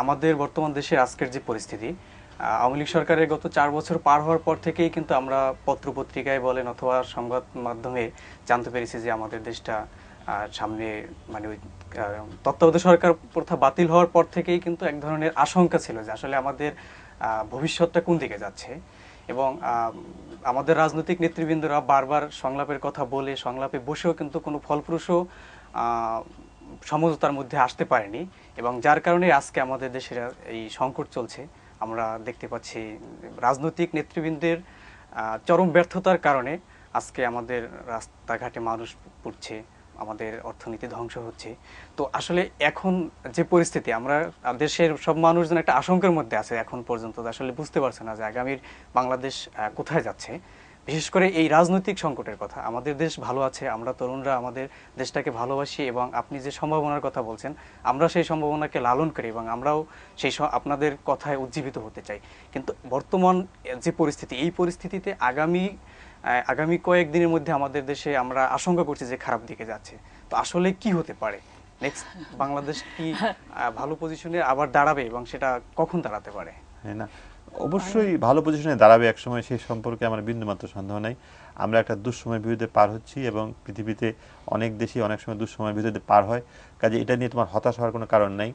আমাদের বর্তমান দেশের আজকের যে পরিস্থিতি, আওয়ামী লীগ সরকারের গত 4 বছর পার হওয়ার পর থেকেই কিন্তু আমরা পত্রপত্রিকায় বলেন অথবা সংবাদ মাধ্যমে জানতে পেরেছি যে আমাদের দেশটা সামনে মানে ওই তত্ত্বাবধায়ক সরকার প্রথা বাতিল হওয়ার পর থেকেই কিন্তু এক ধরনের আশঙ্কা ছিল যে আসলে আমাদের ভবিষ্যৎটা কোন দিকে যাচ্ছে। এবং আমাদের রাজনৈতিক নেতৃবৃন্দরা বারবার সংলাপের কথা বলে সংলাপে বসেও কিন্তু কোনো ফলপ্রসূ সমঝোতার মধ্যে আসতে পারেনি, এবং যার কারণে আজকে আমাদের দেশের এই সংকট চলছে। আমরা দেখতে পাচ্ছি রাজনৈতিক নেতৃবৃন্দের চরম ব্যর্থতার কারণে আজকে আমাদের রাস্তাঘাটে মানুষ পড়ছে, আমাদের অর্থনীতি ধ্বংস হচ্ছে। তো আসলে এখন যে পরিস্থিতি, আমরা দেশের সব মানুষজন একটা আশঙ্কার মধ্যে আছে এখন পর্যন্ত, আসলে বুঝতে পারছে না যে আগামীর বাংলাদেশ কোথায় যাচ্ছে। বিশেষ করে এই রাজনৈতিক সংকটের কথা, আমাদের দেশ ভালো আছে, আমরা তরুণরা আমাদের দেশটাকে ভালোবাসি, এবং আপনি যে সম্ভাবনার কথা বলছেন আমরা সেই সম্ভাবনাকে লালন করি এবং আমরাও সেই আপনাদের কথায় উজ্জীবিত হতে চাই। কিন্তু বর্তমান যে পরিস্থিতি, এই পরিস্থিতিতে আগামী কয়েকদিনের মধ্যে আমাদের দেশে আমরা আশঙ্কা করছি যে খারাপ দিকে যাচ্ছে। তো আসলে কি হতে পারে, নেক্সট বাংলাদেশ কি ভালো পজিশনে আবার দাঁড়াবে এবং সেটা কখন দাঁড়াতে পারে? হ্যাঁ, না অবশ্যই ভালো পজিশনে দাঁড়াবে একসময়, সেই সম্পর্কে আমার বিন্দুমাত্র সন্দেহ নাই। আমরা একটা দুঃসময়ের বিরুদ্ধে পার হচ্ছি এবং পৃথিবীতে অনেক দেশই অনেক সময় দুঃসময়ের বিরুদ্ধে পার হয়। কাজে এটা নিয়ে তোমার হতাশ হওয়ার কোনো কারণ নাই।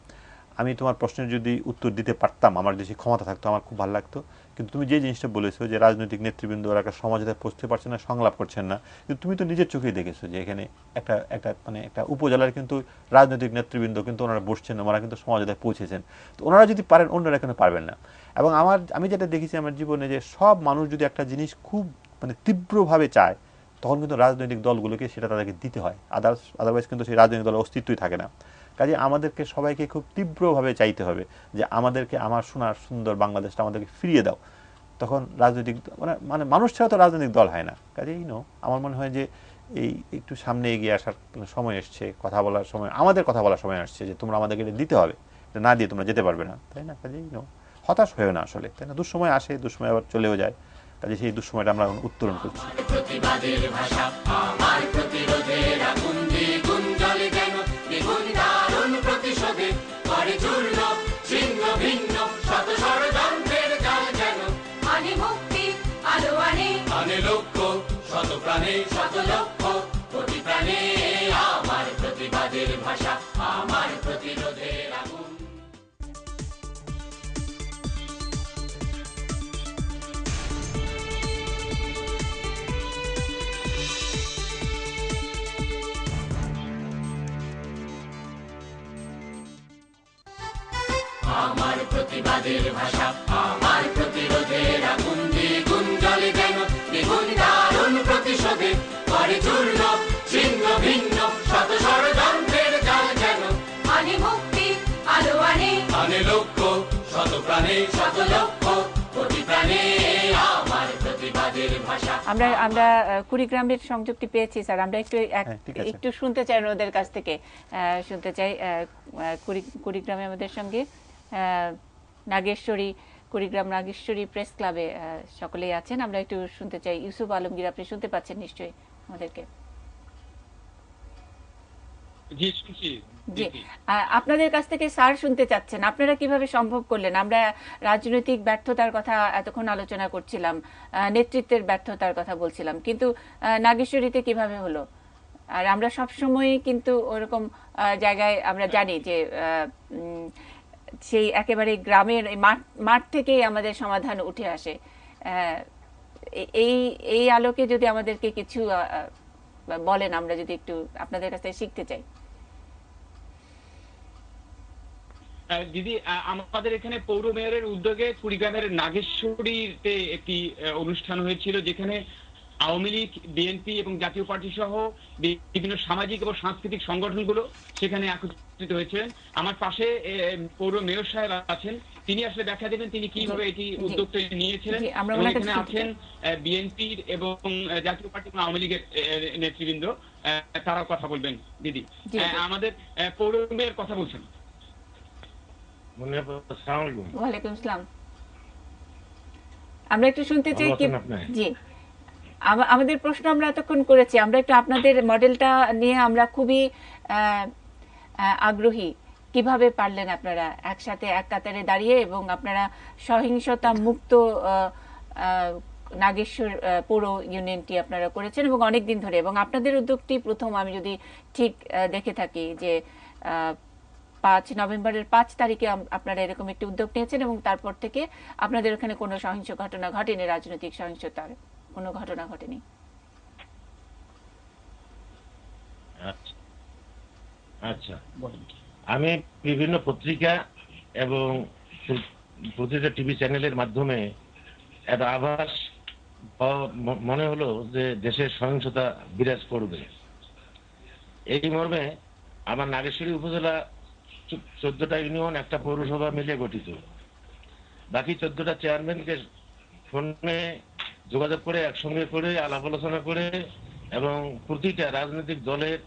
আমি তোমার প্রশ্নের যদি উত্তর দিতে পারতাম, আমার দেশে ক্ষমতা থাকতো, আমার খুব ভালো লাগতো। কিন্তু তুমি যে জিনিসটা বলেছো যে রাজনৈতিক নেতৃবৃন্দ ওরা একটা সমাজে পৌঁছতে পারছে না, সংলাপ করছেন না, কিন্তু তুমি তো নিজের চোখেই দেখেছো যে এখানে একটা উপজেলার কিন্তু রাজনৈতিক নেতৃবৃন্দ কিন্তু ওনারা বসছেন, ওনারা কিন্তু সমাজে পৌঁছেছেন। তো ওনারা যদি পারেন অন্যরা কেন পারবেন না? এবং আমি যেটা দেখেছি আমার জীবনে, যে সব মানুষ যদি একটা জিনিস খুব তীব্রভাবে চায় তখন কিন্তু রাজনৈতিক দলগুলোকে সেটা তাদেরকে দিতে হয়, আদারওয়াইজ কিন্তু সেই রাজনৈতিক দলের অস্তিত্বই থাকে না। কাজে আমাদেরকে সবাইকে খুব তীব্রভাবে চাইতে হবে যে আমাদেরকে আমার সোনার সুন্দর বাংলাদেশটা আমাদেরকে ফিরিয়ে দাও। তখন রাজনৈতিক মানে মানুষ ছাড়া তো রাজনৈতিক দল হয় না। কাজে আমার মনে হয় যে এই একটু সামনে এগিয়ে আসার সময় এসছে, কথা বলার সময়, আমাদের কথা বলার সময় আসছে যে তোমরা আমাদেরকে এটা দিতে হবে, এটা না দিয়ে তোমরা যেতে পারবে না, তাই না? কাজে হতাশ হয়েও না আসলে, তাই না? দুঃসময় আসে, দুঃসময় আবার চলেও যায়। কাজে সেই দুঃসময়টা আমরা উত্তরণ করছি। প্রতিবাদের ভাষা আমার প্রতিরোধের আগুন দ্বিগুণ জ্বলে যেন, দ্বিগুণ দারুণ প্রতিশোধে করে চূর্ণ ছিন্ন ভিন্ন শত ষড়যন্ত্রের জাল যেন। আনে মুক্তি আলো আনে লক্ষ্য শত প্রাণে শত লক্ষ্য কোটি প্রাণে আমার প্রতিবাদের ভাষা আমার প্রতিরোধের আগুন। আমার প্রতিবাদের ভাষা, আমার প্রতিরোধের আগুন দ্বিগুণ জ্বলে যেন, দ্বিগুণ দারুণ প্রতিশোধে করে চূর্ণ ছিন্ন ভিন্ন শত ষড়যন্ত্রের জাল যেন। আনে মুক্তি আলো আনে, আনে লক্ষ্য শত প্রাণে শত লক্ষ্য কোটি প্রাণে আমার প্রতিবাদের ভাষা। আমরা কুড়িগ্রামের সংযুক্তি পেয়েছি স্যার, আমরা একটু শুনতে চাই ওদের কাছ থেকে, শুনতে চাই কুড়িগ্রামে আমাদের সঙ্গে নাগেশ্বরী, কুড়িগ্রাম নাগেশ্বরী প্রেস ক্লাবে সকলেই আছেন, আমরা একটু শুনতে চাই। ইউসুফ আলমগীর, আপনি শুনতে পাচ্ছেন নিশ্চয়ই আমাদেরকে? জি, আপনাদের কাছ থেকে স্যার শুনতে চাচ্ছেন, আপনারা কিভাবে সম্ভব করলেন? আমরা রাজনৈতিক ব্যর্থতার কথা এতক্ষণ আলোচনা করছিলাম, নেতৃত্বের ব্যর্থতার কথা বলছিলাম, কিন্তু নাগেশ্বরীতে কিভাবে হলো? আর আমরা সবসময় কিন্তু ওরকম জায়গায় আমরা জানি যে সেই একেবারে গ্রামের মাঠ থেকেই আমাদের সমাধান উঠে আসে। এই আলোকে যদি আমাদেরকে কিছু বলেন, আমরা যদি একটু আপনাদের কাছ থেকে শিখতে চাই। দিদি, আমাদের এখানে পৌর মেয়রের উদ্যোগে কুড়িগ্রামের নাগেশ্বরীতে একটি অনুষ্ঠান হয়েছিল, যেখানে আওয়ামী লীগ, বিএনপি এবং জাতীয় পার্টি সহ বিভিন্ন সামাজিক এবং সাংস্কৃতিক সংগঠনগুলো সেখানে একত্রিত হয়েছিলেন। আমার পাশে পৌর মেয়র সাহেব আছেন, তিনি আসলে ব্যাখ্যা দেবেন তিনি কিভাবে এটি উদ্যোগটা নিয়েছিলেন। এখানে আছেন বিএনপির এবং জাতীয় পার্টি এবং আওয়ামী লীগের নেতৃবৃন্দ, তারাও কথা বলবেন। দিদি, আমাদের পৌর মেয়র কথা বলছেন। ওয়ালাইকুম আসসালাম। আমরা একটু শুনতে চাই কি? জি, আমাদের প্রশ্ন আমরা এতক্ষণ করেছি, আমরা একটু আপনাদের মডেলটা নিয়ে আমরা খুবই আগ্রহী। কিভাবে পারলেন আপনারা একসাথে এক কাতারে দাঁড়িয়ে, এবং আপনারা সহিংসতা মুক্ত নাগেশ্বর পৌর ইউনিয়নটি আপনারা করেছেন এবং অনেক দিন ধরে, এবং আপনাদের উদ্যোগটি প্রথম, আমি যদি ঠিক দেখে থাকি, যে 5 নভেম্বরের 5 তারিখে আপনারা এরকম একটি উদ্যোগ নিয়েছেন, এবং তারপর থেকে আপনাদের ওখানে কোনো সহিংস ঘটনা ঘটেনি, রাজনৈতিক সহিংসতার কোনো ঘটনা ঘটেনি। আচ্ছা, আমি বিভিন্ন পত্রিকা এবং প্রতিটা টিভি চ্যানেলের মাধ্যমে একটা আভাস মনে হলো যে দেশের সহিংসতা বিরাজ করবে। এই মর্মে আমার নাগেশ্বরী উপজেলা 14টা ইউনিয়ন, একটা পৌরসভা মিলে গঠিত। বাকি 14টা চেয়ারম্যানকে ফোনে যোগাযোগ করে একসঙ্গে করে আলাপ আলোচনা করে এবং প্রতিটা রাজনৈতিক দলের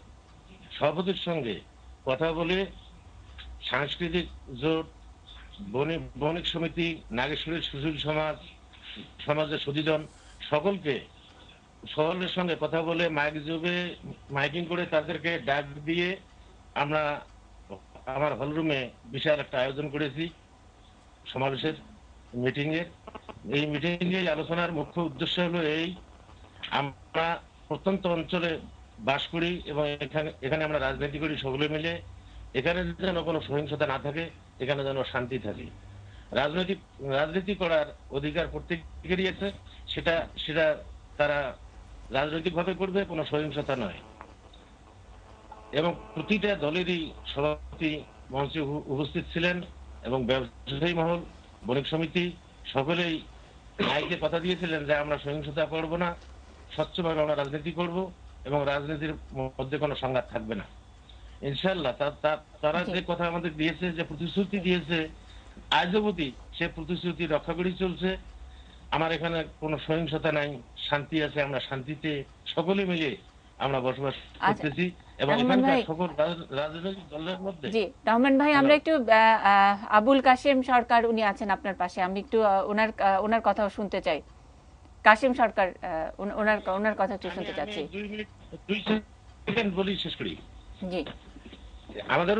সভাপতির সঙ্গে কথা বলে সাংস্কৃতিক জোট, বণিক সমিতি, নাগেশ্বরীর সুশীল সমাজের সচেতন সকলের সঙ্গে কথা বলে মাইকিং করে তাদেরকে ডাক দিয়ে আমরা আমার হলরুমে বিশাল একটা আয়োজন করেছি সমাবেশের, মিটিং এর। এই মিটিং এ আলোচনার মুখ্য উদ্দেশ্য হলো এই, আমরা প্রত্যন্ত অঞ্চলে বাস করি এবং এখানে আমরা রাজনীতি করি সকলে মিলে। এখানে যেন কোনো সহিংসতা না থাকে, এখানে যেন শান্তি থাকে। রাজনীতি করার অধিকার প্রত্যেকেরই আছে, সেটা তারা রাজনৈতিকভাবে করবে, কোনো সহিংসতা নয়। এবং প্রতিটা দলেরই সভাপতি মঞ্চে উপস্থিত ছিলেন এবং ব্যবসায়ী মহল, বণিক সমিতি সকলেই মাইকে কথা দিয়েছিলেন যে আমরা সহিংসতা করব না, স্বচ্ছভাবে আমরা রাজনীতি করব এবং রাজনীতির মধ্যে কোনো সংঘাত থাকবে না ইনশাআল্লাহ। তারা যে কথা আমাদের দিয়েছে, যে প্রতিশ্রুতি দিয়েছে, আজ অবধি সে প্রতিশ্রুতি রক্ষা করে চলছে। আমার এখানে কোনো সহিংসতা নাই, শান্তি আছে, আমরা শান্তিতে সকলে মিলে আমরা বসবাস করতেছি এবং এখানকার সকল রাজনৈতিক দলের মধ্যে। জি, রহমান ভাই, আমরা একটু আবুল কাশেম সরকার, উনি আছেন আপনার পাশে, আমি একটু ওনার কথাও শুনতে চাই। কাশেম সরকার, ওনার কথা একটু শুনতে চাচ্ছি। 2 সেকেন্ড বলি, শেষ করি। জি, আমাদের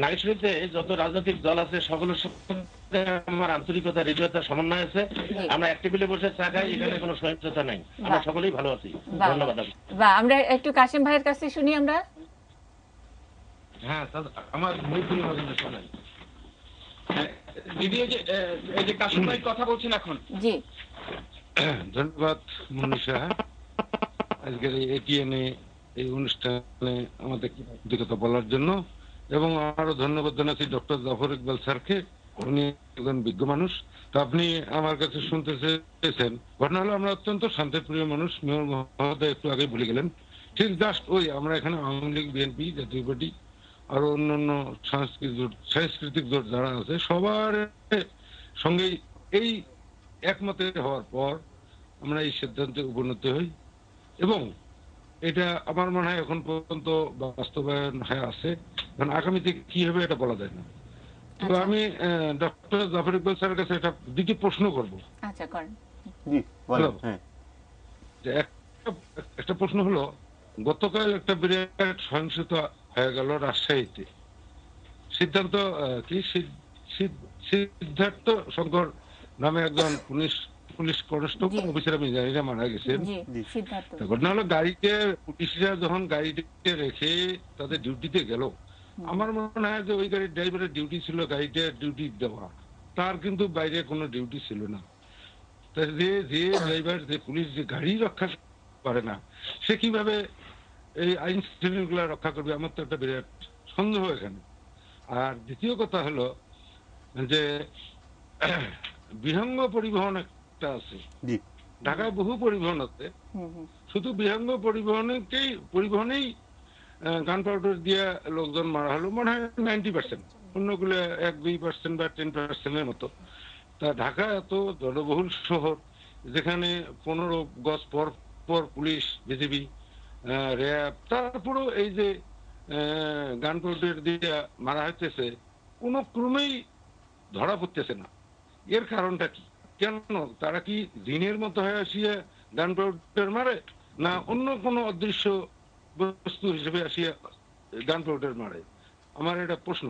নাগেশ্বরীতে যত রাজনৈতিক দল আছে সকলের সাথে আমার আন্তরিকতা, হৃদয়তা, সমন্বয় আছে। আমরা এক টেবিলে বসে চা খাই, এখানে কোনো সহিংসতা নাই, আমরা সকলেই ভালো আছি। ধন্যবাদ। আমরা একটু কাশেম ভাইয়ের কাছে শুনি আমরা। হ্যাঁ, আমার মৈত্রী মজুমদার শোনাই। দিদি, এই যে কাশেম ভাই কথা বলছেন এখন। জি, ধন্যবাদ মনীষা, আজকের এই এটিএনে এই অনুষ্ঠানে আমাদের কথা বলার জন্য, এবং আরো ধন্যবাদ জানাচ্ছি ডক্টর জাফর ইকবাল স্যারকে উনি একজন বিজ্ঞ মানুষ। তো আপনি আমার কাছে শুনতে চেয়েছেন, ঘটনা হলো আমরা অত্যন্ত শান্তিপ্রিয় মানুষ। মেয়র মহোদয় একটু আগে ভুলে গেলেন, ঠিক জাস্ট ওই আমরা এখানে আওয়ামী লীগ, বিএনপি, জাতীয় পার্টি আরো অন্যান্য সাংস্কৃতিক জোট যারা আছে সবার সঙ্গে এই একমতে হওয়ার পর আমরা এই সিদ্ধান্তে উপনীত হই, এবং এটা আমার মনে হয় এখন পর্যন্ত বাস্তবায়ন হয়ে আছে, কারণ আগামীতে কি হবে এটা বলা যায় না। তো আমি ডক্টর জাফর ইকবাল স্যারের কাছে একটা দিকে প্রশ্ন করবো। আচ্ছা করেন। জি বলেন। হ্যাঁ, যে একটা প্রশ্ন হলো, গতকাল একটা বিরাট সহিংসতা হয়ে গেল রাজশাহীতে। সিদ্ধান্ত কি সিদ্ধার্থ শঙ্কর নামে একজন পুলিশ কনস্টেবল অফিসার, আমি জানি না, মারা গেছেন। ঘটনা হলো গাড়িতে পুলিশরা যখন গাড়িতে রেখে তাদের ডিউটিতে গেল, আমার মনে হয় যে ওই গাড়ির ড্রাইভারের ডিউটি ছিল গাড়িতে ডিউটি দেওয়া, তার কিন্তু বাইরে কোনো ডিউটি ছিল না। যে ড্রাইভার, যে পুলিশ যে গাড়ি রক্ষা করে না, সে কিভাবে এই আইন শৃঙ্খলা রক্ষা করবে? আমার তো একটা বিরাট সন্দেহ এখানে। আর দ্বিতীয় কথা হলো যে বিহঙ্গ পরিবহন একটা আছে, ঢাকায় বহু পরিবহন আছে, শুধু বিহঙ্গ পরিবহনেই গান পাউডার দিয়ে লোকজন মারা হলো মনে হয় 90%, অন্যগুলো 1-2% বা 10%-এর মতো। তা ঢাকা এত জনবহুল শহর, যেখানে 15 গজ পর পুলিশ, বিজিবি, র্যাব, তারপরেও এই যে গান পাউডার দিয়ে মারা হইতেছে, কোনো ক্রমেই ধরা পড়তেছে না। এর কারণটা কি? কেন তারা কি দিনের মতো হয়ে আসিয়া গান পাউডার মারে, না অন্য কোনো অদৃশ্য বস্তু হিসেবে আসিয়া গান পাউডার মারে? আমার এটা প্রশ্ন।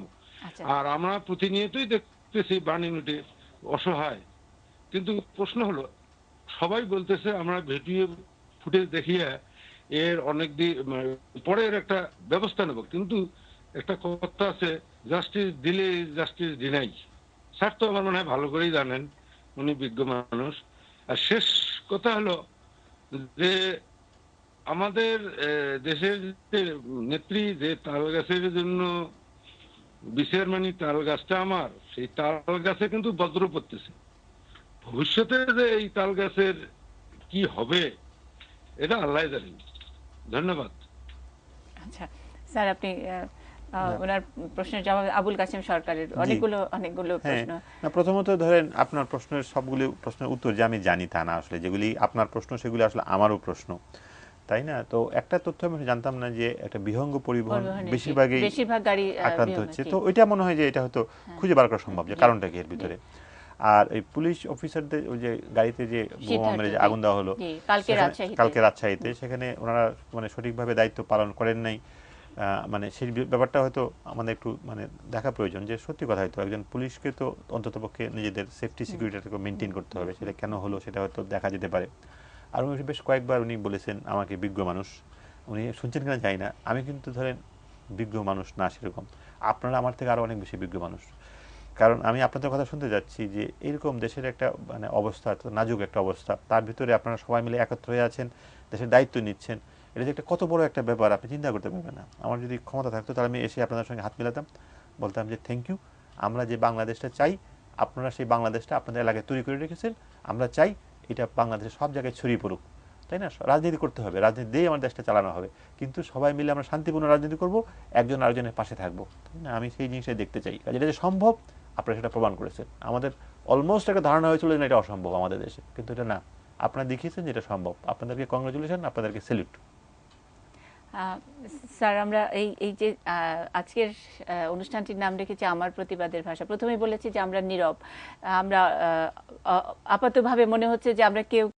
আর আমরা প্রতিনিয়তই দেখতেছি বাণীনুটে অসহায়, কিন্তু প্রশ্ন হলো সবাই বলতেছে আমরা ভিডিও ফুটেজ দেখিয়ে এর অনেক দিন পরের একটা ব্যবস্থা নেব, কিন্তু একটা কথা আছে, জাস্টিস দিলে জাস্টিস ডিনাই। স্যার তো আমার মনে হয় ভালো করেই জানেন, উনি বিজ্ঞ মানুষ। আর শেষ কথা হলো যে আমাদের দেশের যে নেত্রী, যে তাল গাছের জন্য বিচার মানি তাল গাছটা আমার, সেই তাল গাছে কিন্তু বজ্র পড়তেছে। ভবিষ্যতে যে এই তাল গাছের কি হবে এটা আল্লাহ জানেন। ধন্যবাদ। আচ্ছা স্যার, আপনি ওনার প্রশ্নের জবাব আবুল কাসেম সরকারের অনেকগুলো প্রশ্ন। প্রথমত ধরেন আপনার প্রশ্নের সবগুলো প্রশ্নের উত্তর যে আমি জানি তা না, আসলে যেগুলি আপনার প্রশ্ন সেগুলি আসলে আমারও প্রশ্ন, তাই না? তো একটা তথ্য আমি জানতাম না যে একটা বিহঙ্গ পরিবহন বেশিরভাগ গাড়ি আক্রান্ত হচ্ছে। তো ওইটা মনে হয় যে এটা হয়তো খুঁজে বার করা সম্ভব যে কারণটা কি এর ভিতরে। আর এই পুলিশ অফিসারদের ওই যে গাড়িতে যে আগুন দেওয়া হলো কালকে রাজশাহীতে, সেখানে ওনারা মানে সঠিকভাবে দায়িত্ব পালন করেন নাই, মানে সেই ব্যাপারটা হয়তো আমাদের একটু মানে দেখা প্রয়োজন যে সত্যি কথা হয়তো একজন পুলিশকে তো অন্ততপক্ষে নিজেদের সেফটি সিকিউরিটিটাকে মেনটেন করতে হবে, সেটা কেন হলো সেটা হয়তো দেখা যেতে পারে। আর উনি বেশ কয়েকবার উনি বলেছেন আমাকে বিজ্ঞ মানুষ, উনি শুনছেন কিনা জানি না, আমি কিন্তু ধরেন বিজ্ঞ মানুষ না সেরকম, আপনারা আমার থেকে আরও অনেক বেশি বিজ্ঞ মানুষ। কারণ আমি আপনাদের কথা শুনতে যাচ্ছি যে এরকম দেশের একটা মানে অবস্থা, নাজুক একটা অবস্থা, তার ভিতরে আপনারা সবাই মিলে একত্র হয়ে আছেন, দেশের দায়িত্ব নিচ্ছেন, এটা যে একটা কত বড় একটা ব্যাপার আপনি চিন্তা করতে পারবেন না। আমার যদি ক্ষমতা থাকতো তাহলে আমি এসে আপনাদের সঙ্গে হাত মেলাতাম, বলতাম যে থ্যাংক ইউ, আমরা যে বাংলাদেশটা চাই আপনারা সেই বাংলাদেশটা আপনাদের এলাকায় তৈরি করে রেখেছেন, আমরা চাই এটা বাংলাদেশের সব জায়গায় ছড়িয়ে পড়ুক, তাই না? রাজনীতি করতে হবে, রাজনীতি দিয়ে আমার দেশটা চালানো হবে, কিন্তু সবাই মিলে আমরা শান্তিপূর্ণ রাজনীতি করব, একজন আরেকজনের পাশে থাকবো, তাই না? আমি সেই জিনিসটাই দেখতে চাই। যেটা যে সম্ভব আপনারা সেটা প্রমাণ করেছেন। আমাদের অলমোস্ট একটা ধারণা হয়েছিল যে এটা অসম্ভব আমাদের দেশে, কিন্তু এটা না, আপনারা দেখিয়েছেন যে এটা সম্ভব। আপনাদেরকে কংগ্রাচুলেশন, আপনাদেরকে স্যালুট। স্যার, আমরা এই যে আজকের অনুষ্ঠানটির নাম রেখেছি আমার প্রতিবাদের ভাষা। প্রথমেই বলেছি যে আমরা নীরব, আমরা আপাতভাবে মনে হচ্ছে যে আমরা কেউ